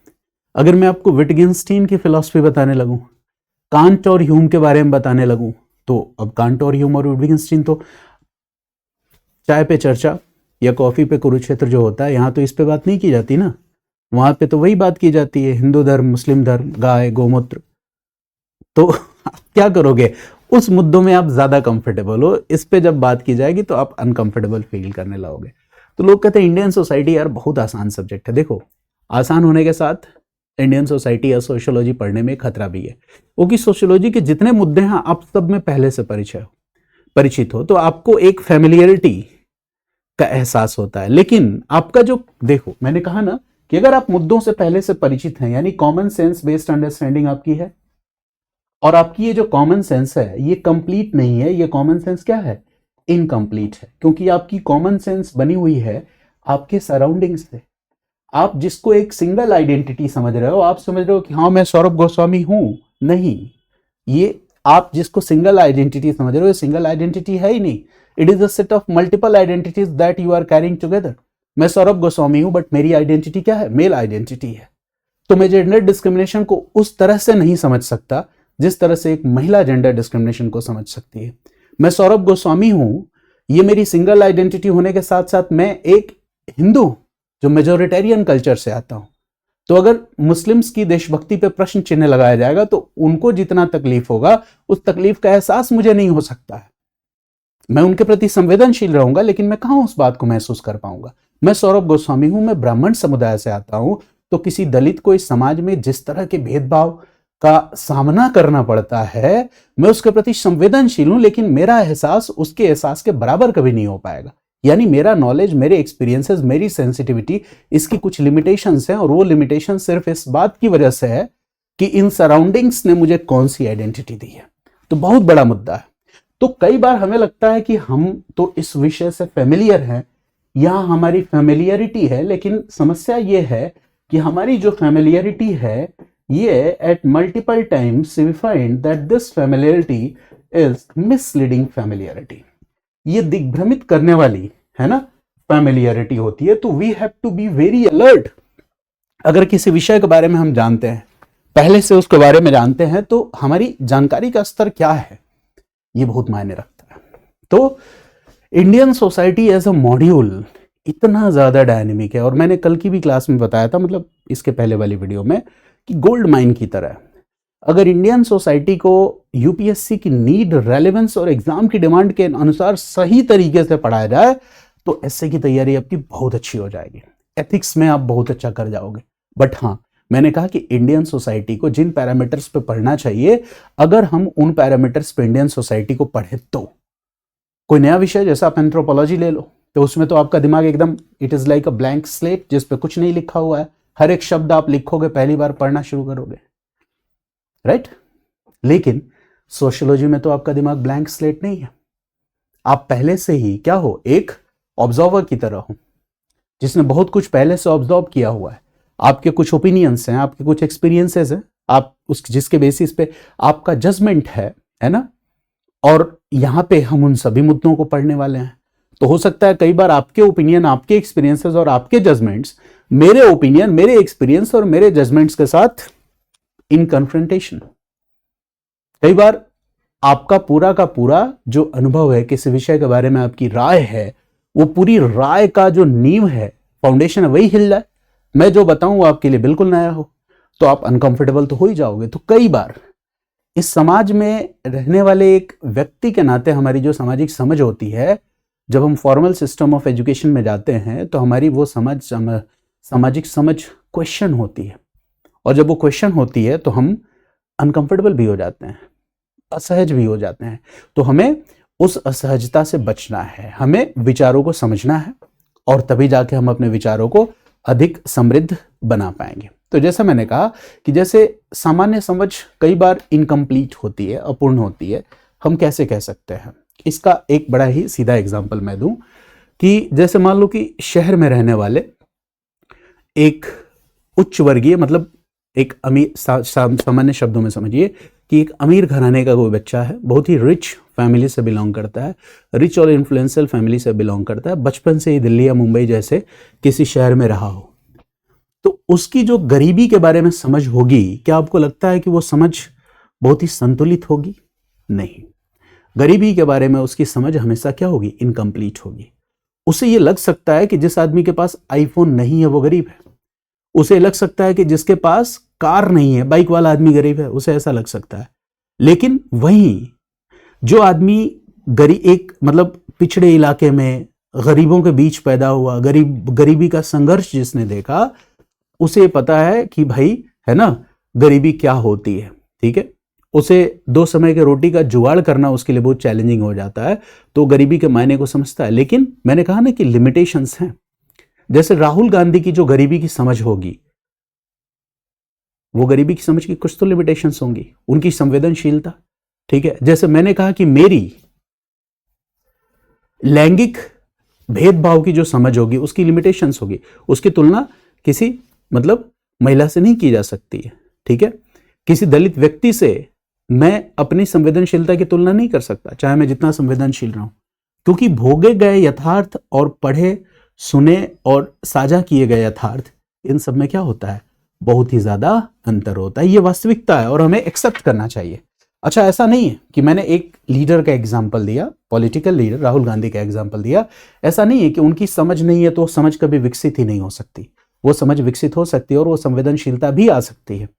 S1: अगर मैं आपको विटगेंस्टीन की फिलॉसफी बताने लगूं, कांट और ह्यूम के बारे में बताने लगूं, तो अब कांट और ह्यूम और विटगेंस्टीन तो चाय पे चर्चा या कॉफी पे कुरुक्षेत्र जो होता है, यहां तो इस पे बात नहीं की जाती ना। वहां पे तो वही बात की जाती है, हिंदू धर्म, मुस्लिम धर्म, गाय, गोमूत्र। तो आप क्या करोगे, उस मुद्दों में आप ज्यादा कंफर्टेबल हो, इस पे जब बात की जाएगी तो आप अनकंफर्टेबल फील करने लगोगे। तो लोग कहते हैं इंडियन सोसाइटी यार बहुत आसान सब्जेक्ट है। देखो, आसान होने के साथ इंडियन सोसाइटी या सोशियोलॉजी पढ़ने में खतरा भी है, क्योंकि सोशियोलॉजी के जितने मुद्दे हैं आप सब में पहले से परिचित हो, तो आपको एक फैमिलियरिटी का एहसास होता है। लेकिन आपका जो, देखो मैंने कहा ना कि अगर आप मुद्दों से पहले से परिचित हैं, यानी कॉमन सेंस बेस्ड अंडरस्टैंडिंग आपकी है, और आपकी ये जो कॉमन सेंस है ये कंप्लीट नहीं है, ये कॉमन सेंस क्या है, इनकम्प्लीट है, क्योंकि आपकी कॉमन सेंस बनी हुई है आपके सराउंडिंग से। आप जिसको एक सिंगल आइडेंटिटी समझ रहे हो, आप समझ रहे हो कि हाँ मैं सौरभ गोस्वामी हूं, नहीं, ये आप जिसको सिंगल आइडेंटिटी समझ रहे हो, ये सिंगल आइडेंटिटी है ही नहीं। It is a set of multiple identities that you are carrying together. मैं सौरभ गोस्वामी हूं, बट मेरी आइडेंटिटी क्या है, मेल आइडेंटिटी है। तो मैं जेंडर डिस्क्रिमिनेशन को उस तरह से नहीं समझ सकता जिस तरह से एक महिला जेंडर डिस्क्रिमिनेशन को समझ सकती है। मैं सौरभ गोस्वामी हूं, ये मेरी सिंगल आइडेंटिटी होने के साथ साथ मैं एक हिंदू जो मेजोरिटेरियन कल्चर से आता हूं। तो अगर मुस्लिम्स की देशभक्ति पे प्रश्न चिन्ह लगाया जाएगा तो उनको जितना तकलीफ होगा उस तकलीफ का एहसास मुझे नहीं हो सकता है। मैं उनके प्रति संवेदनशील रहूंगा, लेकिन मैं कहां उस बात को महसूस कर पाऊंगा। मैं सौरभ गोस्वामी हूं, मैं ब्राह्मण समुदाय से आता हूं, तो किसी दलित को इस समाज में जिस तरह के भेदभाव का सामना करना पड़ता है, मैं उसके प्रति संवेदनशील हूं, लेकिन मेरा एहसास उसके एहसास के बराबर कभी नहीं हो पाएगा। यानी मेरा नॉलेज, मेरे एक्सपीरियंसेस, मेरी सेंसिटिविटी, इसकी कुछ लिमिटेशंस हैं, और वो लिमिटेशन सिर्फ इस बात की वजह से है कि इन सराउंडिंग्स ने मुझे कौन सी आइडेंटिटी दी है। तो बहुत बड़ा मुद्दा है। तो कई बार हमें लगता है कि हम तो इस विषय से फेमिलियर हैं या हमारी फेमिलियरिटी है, लेकिन समस्या ये है कि हमारी जो फेमिलियरिटी है ये at multiple times we find that this familiarity is misleading familiarity. ये दिग्भ्रमित करने वाली, है ना, फेमिलियरिटी होती है। तो we have to be very alert. अगर किसी विषय के बारे में हम जानते हैं, पहले से उसके बारे में जानते हैं, तो हमारी जानकारी का स्तर क्या है ये बहुत मायने रखता है। तो Indian society as a module इतना ज्यादा डायनेमिक है, और मैंने कल की भी क्लास में बताया था, मतलब इसके पहले वाली वीडियो में, कि गोल्ड माइन की तरह अगर इंडियन सोसाइटी को यूपीएससी की नीड, रेलेवेंस और एग्जाम की डिमांड के अनुसार सही तरीके से पढ़ाया जाए तो एसए की तैयारी आपकी बहुत अच्छी हो जाएगी, एथिक्स में आप बहुत अच्छा कर जाओगे। बट हाँ, मैंने कहा कि इंडियन सोसाइटी को जिन पैरामीटर्स पे पढ़ना चाहिए, अगर हम उन पैरामीटर्स पे इंडियन सोसाइटी को पढ़े, तो कोई नया विषय जैसा आप एंथ्रोपोलॉजी ले लो, तो उसमें तो आपका दिमाग एकदम, it is like a blank slate जिस पे कुछ नहीं लिखा हुआ है। हर एक शब्द आप लिखोगे, पहली बार पढ़ना शुरू करोगे, राइट। लेकिन सोशियोलॉजी में तो आपका दिमाग ब्लैंक स्लेट नहीं है, आप पहले से ही क्या हो, एक ऑब्जर्वर की तरह हो, जिसने बहुत कुछ पहले से ऑब्जर्व किया हुआ है। आपके कुछ ओपिनियंस हैं, आपके कुछ एक्सपीरियंसेस हैं, आप उस जिसके बेसिस पे आपका जजमेंट है ना। और यहाँ पे हम उन सभी मुद्दों को पढ़ने वाले हैं। तो हो सकता है कई बार आपके ओपिनियन, आपके एक्सपीरियंसेस और आपके जजमेंट्स मेरे ओपिनियन, मेरे एक्सपीरियंस और मेरे जजमेंट्स के साथ इन कन्फ्रंटेशन। कई बार आपका पूरा का पूरा जो अनुभव है किसी विषय के बारे में, आपकी राय है, वो पूरी राय का जो नींव है, फाउंडेशन है, वही हिल जाए। मैं जो बताऊं वो आपके लिए बिल्कुल नया हो, तो आप अनकंफर्टेबल तो हो ही जाओगे। तो कई बार इस समाज में रहने वाले एक व्यक्ति के नाते हमारी जो सामाजिक समझ होती है, जब हम फॉर्मल सिस्टम ऑफ एजुकेशन में जाते हैं तो हमारी वो सामाजिक समझ क्वेश्चन होती है। और जब वो क्वेश्चन होती है तो हम अनकंफर्टेबल भी हो जाते हैं, असहज भी हो जाते हैं। तो हमें उस असहजता से बचना है, हमें विचारों को समझना है, और तभी जाके हम अपने विचारों को अधिक समृद्ध बना पाएंगे। तो जैसा मैंने कहा कि जैसे सामान्य समझ कई बार इनकम्प्लीट होती है, अपूर्ण होती है, हम कैसे कह सकते हैं, इसका एक बड़ा ही सीधा एग्जाम्पल मैं दूं कि जैसे मान लो कि शहर में रहने वाले एक उच्च वर्गीय, मतलब एक अमीर, सामान्य शब्दों में समझिए कि एक अमीर घराने का कोई बच्चा है, बहुत ही रिच फैमिली से बिलोंग करता है, रिच और इन्फ्लुएंशियल फैमिली से बिलोंग करता है, बचपन से ही दिल्ली या मुंबई जैसे किसी शहर में रहा हो, तो उसकी जो गरीबी के बारे में समझ होगी, क्या आपको लगता है कि वो समझ बहुत ही संतुलित होगी? नहीं, गरीबी के बारे में उसकी समझ हमेशा क्या होगी? इनकम्प्लीट होगी। उसे ये लग सकता है कि जिस आदमी के पास आईफोन नहीं है वो गरीब है, उसे लग सकता है कि जिसके पास कार नहीं है, बाइक वाला आदमी गरीब है, उसे ऐसा लग सकता है। लेकिन वहीं जो आदमी एक मतलब पिछड़े इलाके में गरीबों के बीच पैदा हुआ, गरीबी का संघर्ष जिसने देखा, उसे पता है कि भाई है ना, गरीबी क्या होती है। ठीक है, उसे 2 समय के रोटी का जुगाड़ करना उसके लिए बहुत चैलेंजिंग हो जाता है, तो गरीबी के मायने को समझता है। लेकिन मैंने कहा ना कि लिमिटेशंस हैं। जैसे राहुल गांधी की जो गरीबी की समझ होगी, वो गरीबी की समझ की कुछ तो लिमिटेशंस होंगी, उनकी संवेदनशीलता। ठीक है, जैसे मैंने कहा कि मेरी लैंगिक भेदभाव की जो समझ होगी उसकी लिमिटेशंस होगी, उसकी तुलना किसी मतलब महिला से नहीं की जा सकती है। ठीक है, किसी दलित व्यक्ति से मैं अपनी संवेदनशीलता की तुलना नहीं कर सकता, चाहे मैं जितना संवेदनशील रहूं, क्योंकि भोगे गए यथार्थ और पढ़े सुने और साझा किए गए यथार्थ, इन सब में क्या होता है? बहुत ही ज्यादा अंतर होता है। ये वास्तविकता है और हमें एक्सेप्ट करना चाहिए। अच्छा, ऐसा नहीं है कि मैंने एक लीडर का एग्जाम्पल दिया, पॉलिटिकल लीडर राहुल गांधी का एग्जाम्पल दिया, ऐसा नहीं है कि उनकी समझ नहीं है तो समझ कभी विकसित ही नहीं हो सकती। वो समझ विकसित हो सकती है और वो संवेदनशीलता भी आ सकती है,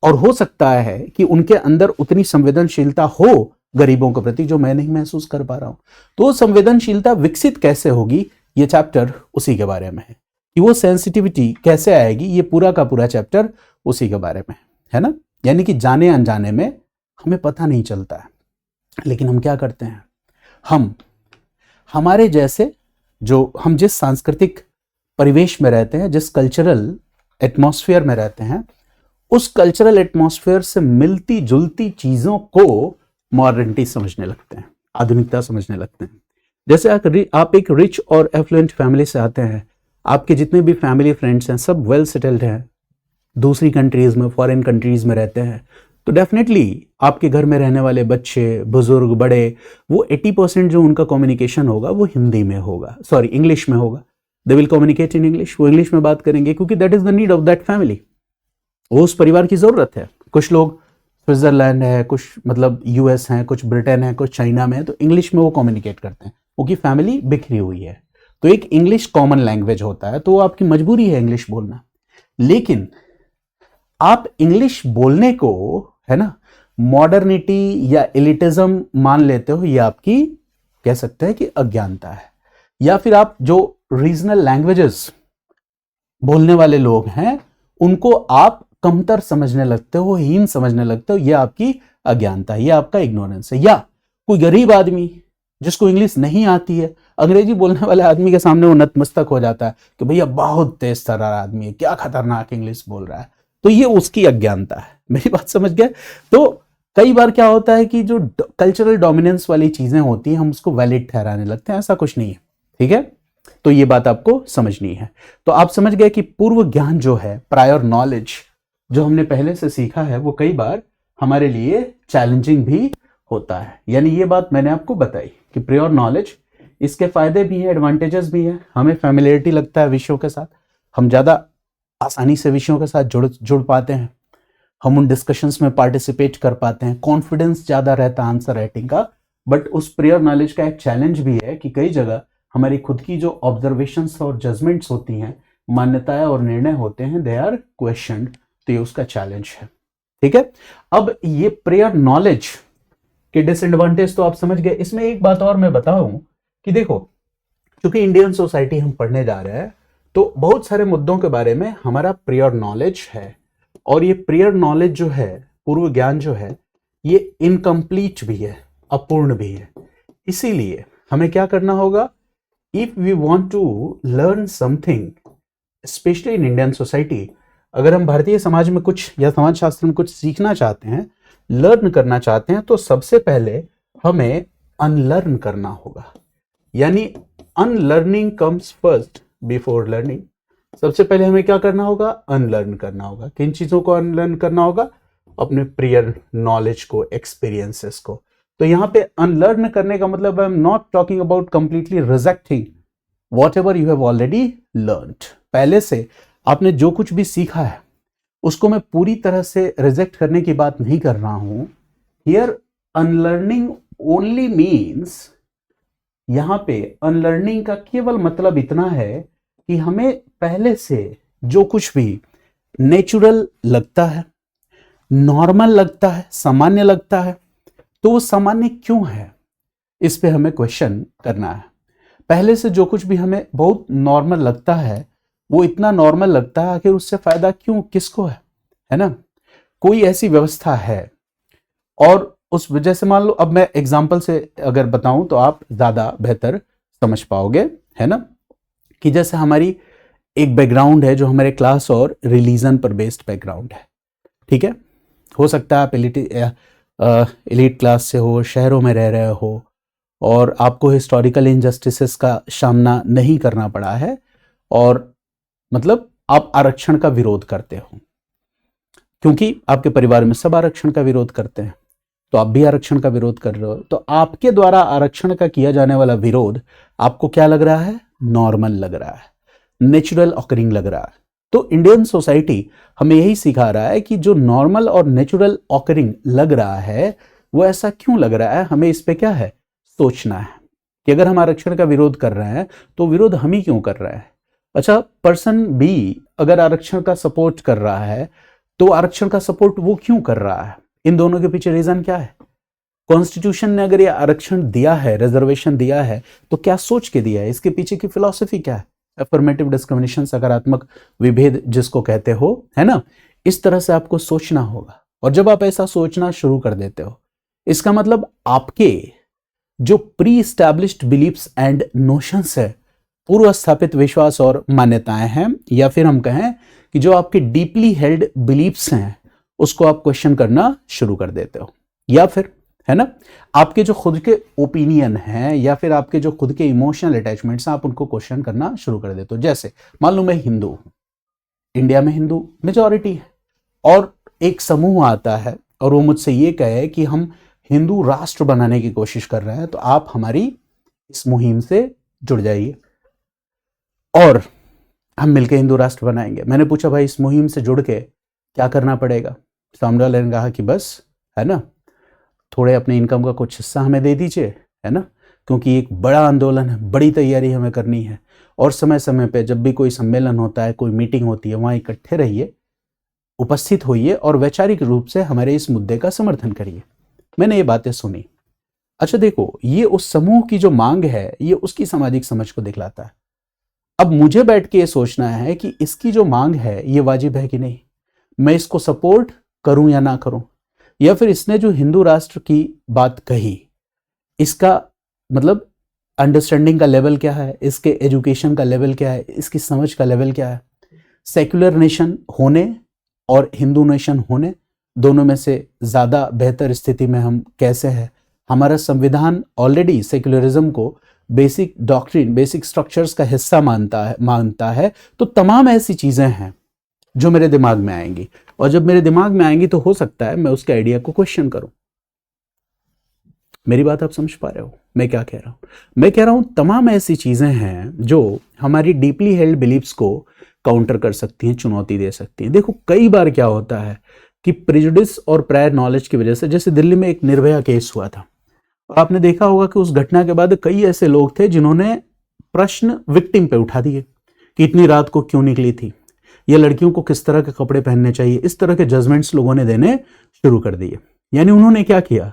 S1: और हो सकता है कि उनके अंदर उतनी संवेदनशीलता हो गरीबों के प्रति जो मैं नहीं महसूस कर पा रहा हूं। तो संवेदनशीलता विकसित कैसे होगी, ये चैप्टर उसी के बारे में है कि वो सेंसिटिविटी कैसे आएगी, ये पूरा का पूरा चैप्टर उसी के बारे में है ना। यानी कि जाने अनजाने में हमें पता नहीं चलता है, लेकिन हम क्या करते हैं, हम हमारे जैसे जो हम जिस सांस्कृतिक परिवेश में रहते हैं, जिस कल्चरल एटमॉस्फेयर में रहते हैं, उस कल्चरल एटमॉस्फेयर से मिलती जुलती चीजों को मॉडर्निटी समझने लगते हैं, आधुनिकता समझने लगते हैं। जैसे आप एक रिच और एफ्लुएंट फैमिली से आते हैं, आपके जितने भी फैमिली फ्रेंड्स हैं सब वेल सेटल्ड हैं, दूसरी कंट्रीज में, फॉरेन कंट्रीज में रहते हैं, तो डेफिनेटली आपके घर में रहने वाले बच्चे, बुजुर्ग, बड़े, वो 80% जो उनका कम्युनिकेशन होगा वो हिंदी में होगा, सॉरी इंग्लिश में होगा। They will communicate in English, वो इंग्लिश में बात करेंगे क्योंकि that is the need of that family, वो उस परिवार की जरूरत है। कुछ लोग स्विट्जरलैंड है, कुछ मतलब यूएस हैं, कुछ ब्रिटेन है, कुछ चाइना में है, तो इंग्लिश में वो कम्युनिकेट करते हैं क्योंकि फैमिली बिखरी हुई है। तो एक इंग्लिश कॉमन लैंग्वेज होता है, तो वो आपकी मजबूरी है इंग्लिश बोलना। लेकिन आप इंग्लिश बोलने को है ना मॉडर्निटी या एलिटिज्म मान लेते हो, ये आपकी कह सकते हैं कि अज्ञानता है। या फिर आप जो रीजनल लैंग्वेजेस बोलने वाले लोग हैं उनको आप कमतर समझने लगते हो, हीन समझने लगते हो, ये आपकी अज्ञानता है, ये आपका इग्नोरेंस है। या कोई गरीब आदमी जिसको इंग्लिश नहीं आती है, अंग्रेजी बोलने वाले आदमी के सामने वो नतमस्तक हो जाता है कि भैया बहुत तेज तर्रार आदमी है, क्या खतरनाक इंग्लिश बोल रहा है, तो ये उसकी अज्ञानता है। मेरी बात समझ गए? तो कई बार क्या होता है कि जो कल्चरल डोमिनेंस वाली चीजें होती हैं हम उसको वैलिड ठहराने लगते हैं, ऐसा कुछ नहीं है, ठीक है। तो ये बात आपको समझनी है। तो आप समझ गए कि पूर्व ज्ञान जो है, प्रायर नॉलेज जो हमने पहले से सीखा है, वो कई बार हमारे लिए चैलेंजिंग भी होता है। यानी ये बात मैंने आपको बताई कि प्रायर नॉलेज, इसके फायदे भी हैं, एडवांटेजेस भी हैं। हमें फैमिलियरिटी लगता है विषयों के साथ, हम ज्यादा आसानी से विषयों के साथ जुड़ पाते हैं, हम उन डिस्कशंस में पार्टिसिपेट कर पाते हैं, कॉन्फिडेंस ज्यादा रहता है आंसर राइटिंग का। बट उस प्रायर नॉलेज का एक चैलेंज भी है कि कई जगह हमारी खुद की जो ऑब्जर्वेशंस और जजमेंट्स होती हैं, मान्यताएं और निर्णय होते हैं, दे आर क्वेश्चनड। तो ये उसका चैलेंज है, ठीक है। अब ये प्रायर नॉलेज के डिसएडवांटेज तो आप समझ गए। इसमें एक बात और मैं बताऊं कि देखो, क्योंकि इंडियन सोसाइटी हम पढ़ने जा रहे हैं, तो बहुत सारे मुद्दों के बारे में हमारा प्रायर नॉलेज है, और ये प्रायर नॉलेज जो है, पूर्व ज्ञान जो है, ये इनकम्प्लीट भी है, अपूर्ण भी है। इसीलिए हमें क्या करना होगा, if we want to learn something, specially in Indian society, अगर हम भारतीय समाज में कुछ या समाज शास्त्र में कुछ सीखना चाहते हैं, लर्न करना चाहते हैं, तो सबसे पहले हमें अनलर्न करना होगा। यानी unlearning comes first before learning. सबसे पहले हमें क्या करना होगा, अनलर्न करना होगा। किन चीजों को अनलर्न करना होगा, अपने प्रायर नॉलेज को, एक्सपीरियंसेस को। तो यहां पे अनलर्न करने का मतलब, I am not talking about completely rejecting what ever you have already learned. पहले से आपने जो कुछ भी सीखा है उसको मैं पूरी तरह से रिजेक्ट करने की बात नहीं कर रहा हूं। हियर अनलर्निंग ओनली मीन्स, यहां पे अनलर्निंग का केवल मतलब इतना है कि हमें पहले से जो कुछ भी नेचुरल लगता है, नॉर्मल लगता है, सामान्य लगता है, तो वो सामान्य क्यों है, इस पे हमें क्वेश्चन करना है। पहले से जो कुछ भी हमें बहुत नॉर्मल लगता है, वो इतना नॉर्मल लगता है, आखिर उससे फायदा क्यों, किसको है ना। कोई ऐसी व्यवस्था है, और उस वजह से, मान लो अब मैं एग्जाम्पल से अगर बताऊं तो आप ज्यादा बेहतर समझ पाओगे, है ना। कि जैसे हमारी एक बैकग्राउंड है जो हमारे क्लास और रिलीजन पर बेस्ड बैकग्राउंड है, ठीक है। हो सकता है आप एलिट क्लास से हो, शहरों में रह रहे हो, और आपको हिस्टोरिकल इनजस्टिसेस का सामना नहीं करना पड़ा है, और मतलब आप आरक्षण का विरोध करते हो, क्योंकि आपके परिवार में सब आरक्षण का विरोध करते हैं, तो आप भी आरक्षण का विरोध कर रहे हो। तो आपके द्वारा आरक्षण का किया जाने वाला विरोध आपको क्या लग रहा है, नॉर्मल लग रहा है, नेचुरल ऑकरिंग लग रहा है। तो इंडियन सोसाइटी हमें यही सिखा रहा है कि जो नॉर्मल और नेचुरल ऑकरिंग लग रहा है, वो ऐसा क्यों लग रहा है, हमें इस पे क्या है, सोचना है कि अगर हम आरक्षण का विरोध कर रहे हैं तो विरोध हम ही क्यों कर रहे हैं। अच्छा, पर्सन बी अगर आरक्षण का सपोर्ट कर रहा है, तो आरक्षण का सपोर्ट वो क्यों कर रहा है, इन दोनों के पीछे रीजन क्या है। कॉन्स्टिट्यूशन ने अगर ये आरक्षण दिया है, रिजर्वेशन दिया है, तो क्या सोच के दिया है, इसके पीछे की फिलॉसफी क्या है। अफर्मेटिव डिस्क्रिमिनेशन, सकारात्मक विभेद जिसको कहते हो, है ना। इस तरह से आपको सोचना होगा, और जब आप ऐसा सोचना शुरू कर देते हो, इसका मतलब आपके जो pre established beliefs and notions है, पूर्व स्थापित विश्वास और मान्यताएं हैं, या फिर हम कहें कि जो आपके डीपली हेल्ड बिलीफ्स हैं, उसको आप क्वेश्चन करना शुरू कर देते हो, या फिर, है ना, आपके जो खुद के ओपिनियन हैं, या फिर आपके जो खुद के इमोशनल अटैचमेंट्स हैं, आप उनको क्वेश्चन करना शुरू कर देते हो। जैसे मान लो मैं हिंदू हूं, इंडिया में हिंदू मेजॉरिटी है, और एक समूह आता है और वो मुझसे ये कहे कि हम हिंदू राष्ट्र बनाने की कोशिश कर रहे हैं, तो आप हमारी इस मुहिम से जुड़ जाइए और हम मिलकर हिंदू राष्ट्र बनाएंगे। मैंने पूछा, भाई इस मुहिम से जुड़ के क्या करना पड़ेगा। सामने वाले ने कहा कि बस, है ना, थोड़े अपने इनकम का कुछ हिस्सा हमें दे दीजिए, है ना, क्योंकि एक बड़ा आंदोलन है, बड़ी तैयारी हमें करनी है, और समय समय पे जब भी कोई सम्मेलन होता है, कोई मीटिंग होती है, वहां इकट्ठे रहिए, उपस्थित होइए, और वैचारिक रूप से हमारे इस मुद्दे का समर्थन करिए। मैंने ये बातें सुनी। अच्छा देखो, ये उस समूह की जो मांग है, ये उसकी सामाजिक समझ को दिखलाता है। अब मुझे बैठ के ये सोचना है कि इसकी जो मांग है ये वाजिब है कि नहीं, मैं इसको सपोर्ट करूं या ना करूं, या फिर इसने जो हिंदू राष्ट्र की बात कही, इसका मतलब अंडरस्टैंडिंग का लेवल क्या है, इसके एजुकेशन का लेवल क्या है, इसकी समझ का लेवल क्या है। सेक्युलर नेशन होने और हिंदू नेशन होने दोनों में से ज़्यादा बेहतर स्थिति में हम कैसे हैं, हमारा संविधान ऑलरेडी सेक्युलरिज्म को बेसिक डॉक्ट्रिन, बेसिक स्ट्रक्चर्स का हिस्सा मानता है। तो तमाम ऐसी चीज़ें हैं जो मेरे दिमाग में आएंगी, और जब मेरे दिमाग में आएंगी तो हो सकता है मैं उसके आइडिया को क्वेश्चन करूं। मेरी बात आप समझ पा रहे हो मैं क्या कह रहा हूं? मैं कह रहा हूं तमाम ऐसी चीजें हैं जो हमारी डीपली हेल्ड बिलीफ्स को काउंटर कर सकती हैं, चुनौती दे सकती हैं। देखो कई बार क्या होता है कि प्रेजुडिस और प्रायर नॉलेज की वजह से, जैसे दिल्ली में एक निर्भया केस हुआ था, और आपने देखा होगा कि उस घटना के बाद कई ऐसे लोग थे जिन्होंने प्रश्न विक्टिम पे उठा दिए कि इतनी रात को क्यों निकली थी, या लड़कियों को किस तरह के कपड़े पहनने चाहिए, इस तरह के जजमेंट्स लोगों ने देने शुरू कर दिए। यानी उन्होंने क्या किया,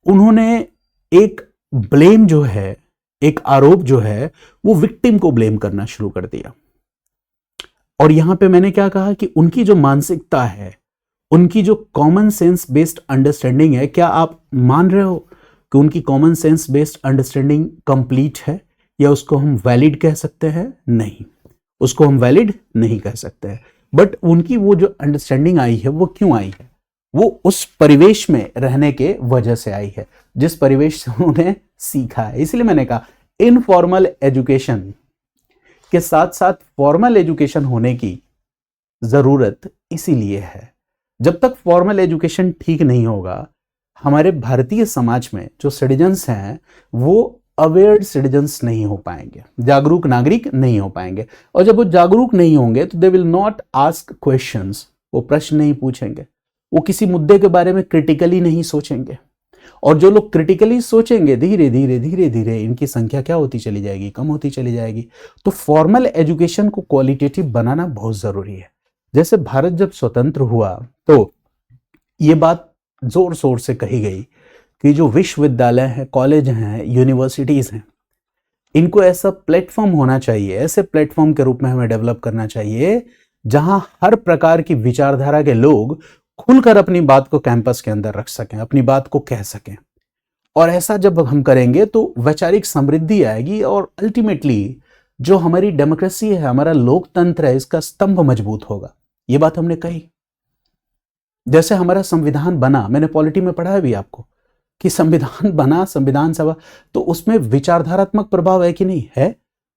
S1: उन्होंने एक ब्लेम जो है, एक आरोप जो है, वो विक्टिम को ब्लेम करना शुरू कर दिया। और यहां पे मैंने क्या कहा कि उनकी जो मानसिकता है, उनकी जो कॉमन सेंस बेस्ड अंडरस्टैंडिंग है, क्या आप मान रहे हो कि उनकी common sense based understanding complete है, या उसको हम वैलिड कह सकते हैं? नहीं, उसको हम वैलिड नहीं कह सकते हैं। बट उनकी वो जो अंडरस्टैंडिंग आई है वो क्यों आई है? वो उस परिवेश में रहने के वजह से आई है, जिस परिवेश से उन्होंने सीखा है। इसलिए मैंने कहा इनफॉर्मल एजुकेशन के साथ साथ फॉर्मल एजुकेशन होने की जरूरत इसीलिए है। जब तक फॉर्मल एजुकेशन ठीक नहीं होगा, हमारे भारतीय समाज में जो सिटीजन्स हैं वो अवेयर सिटीजन्स नहीं हो पाएंगे, जागरूक नागरिक नहीं हो पाएंगे। और जब वो जागरूक नहीं होंगे तो they will not ask questions, वो प्रश्न नहीं पूछेंगे, वो किसी मुद्दे के बारे में क्रिटिकली नहीं सोचेंगे। और जो लोग क्रिटिकली सोचेंगे, धीरे धीरे धीरे धीरे इनकी संख्या क्या होती चली जाएगी, कम होती चली जाएगी। तो फॉर्मल एजुकेशन को क्वालिटेटिव बनाना बहुत जरूरी है। जैसे भारत जब स्वतंत्र हुआ तो ये बात जोर शोर से कही गई कि जो विश्वविद्यालय हैं, कॉलेज हैं, यूनिवर्सिटीज हैं, इनको ऐसा प्लेटफॉर्म होना चाहिए, ऐसे प्लेटफॉर्म के रूप में हमें डेवलप करना चाहिए जहां हर प्रकार की विचारधारा के लोग खुलकर अपनी बात को कैंपस के अंदर रख सकें, अपनी बात को कह सकें। और ऐसा जब हम करेंगे तो वैचारिक समृद्धि आएगी, और अल्टीमेटली जो हमारी डेमोक्रेसी है, हमारा लोकतंत्र है, इसका स्तंभ मजबूत होगा। ये बात हमने कही। जैसे हमारा संविधान बना, मैंने पॉलिटी में पढ़ा है भी आपको कि संविधान बना, संविधान सभा, तो उसमें विचारधारात्मक प्रभाव है कि नहीं है?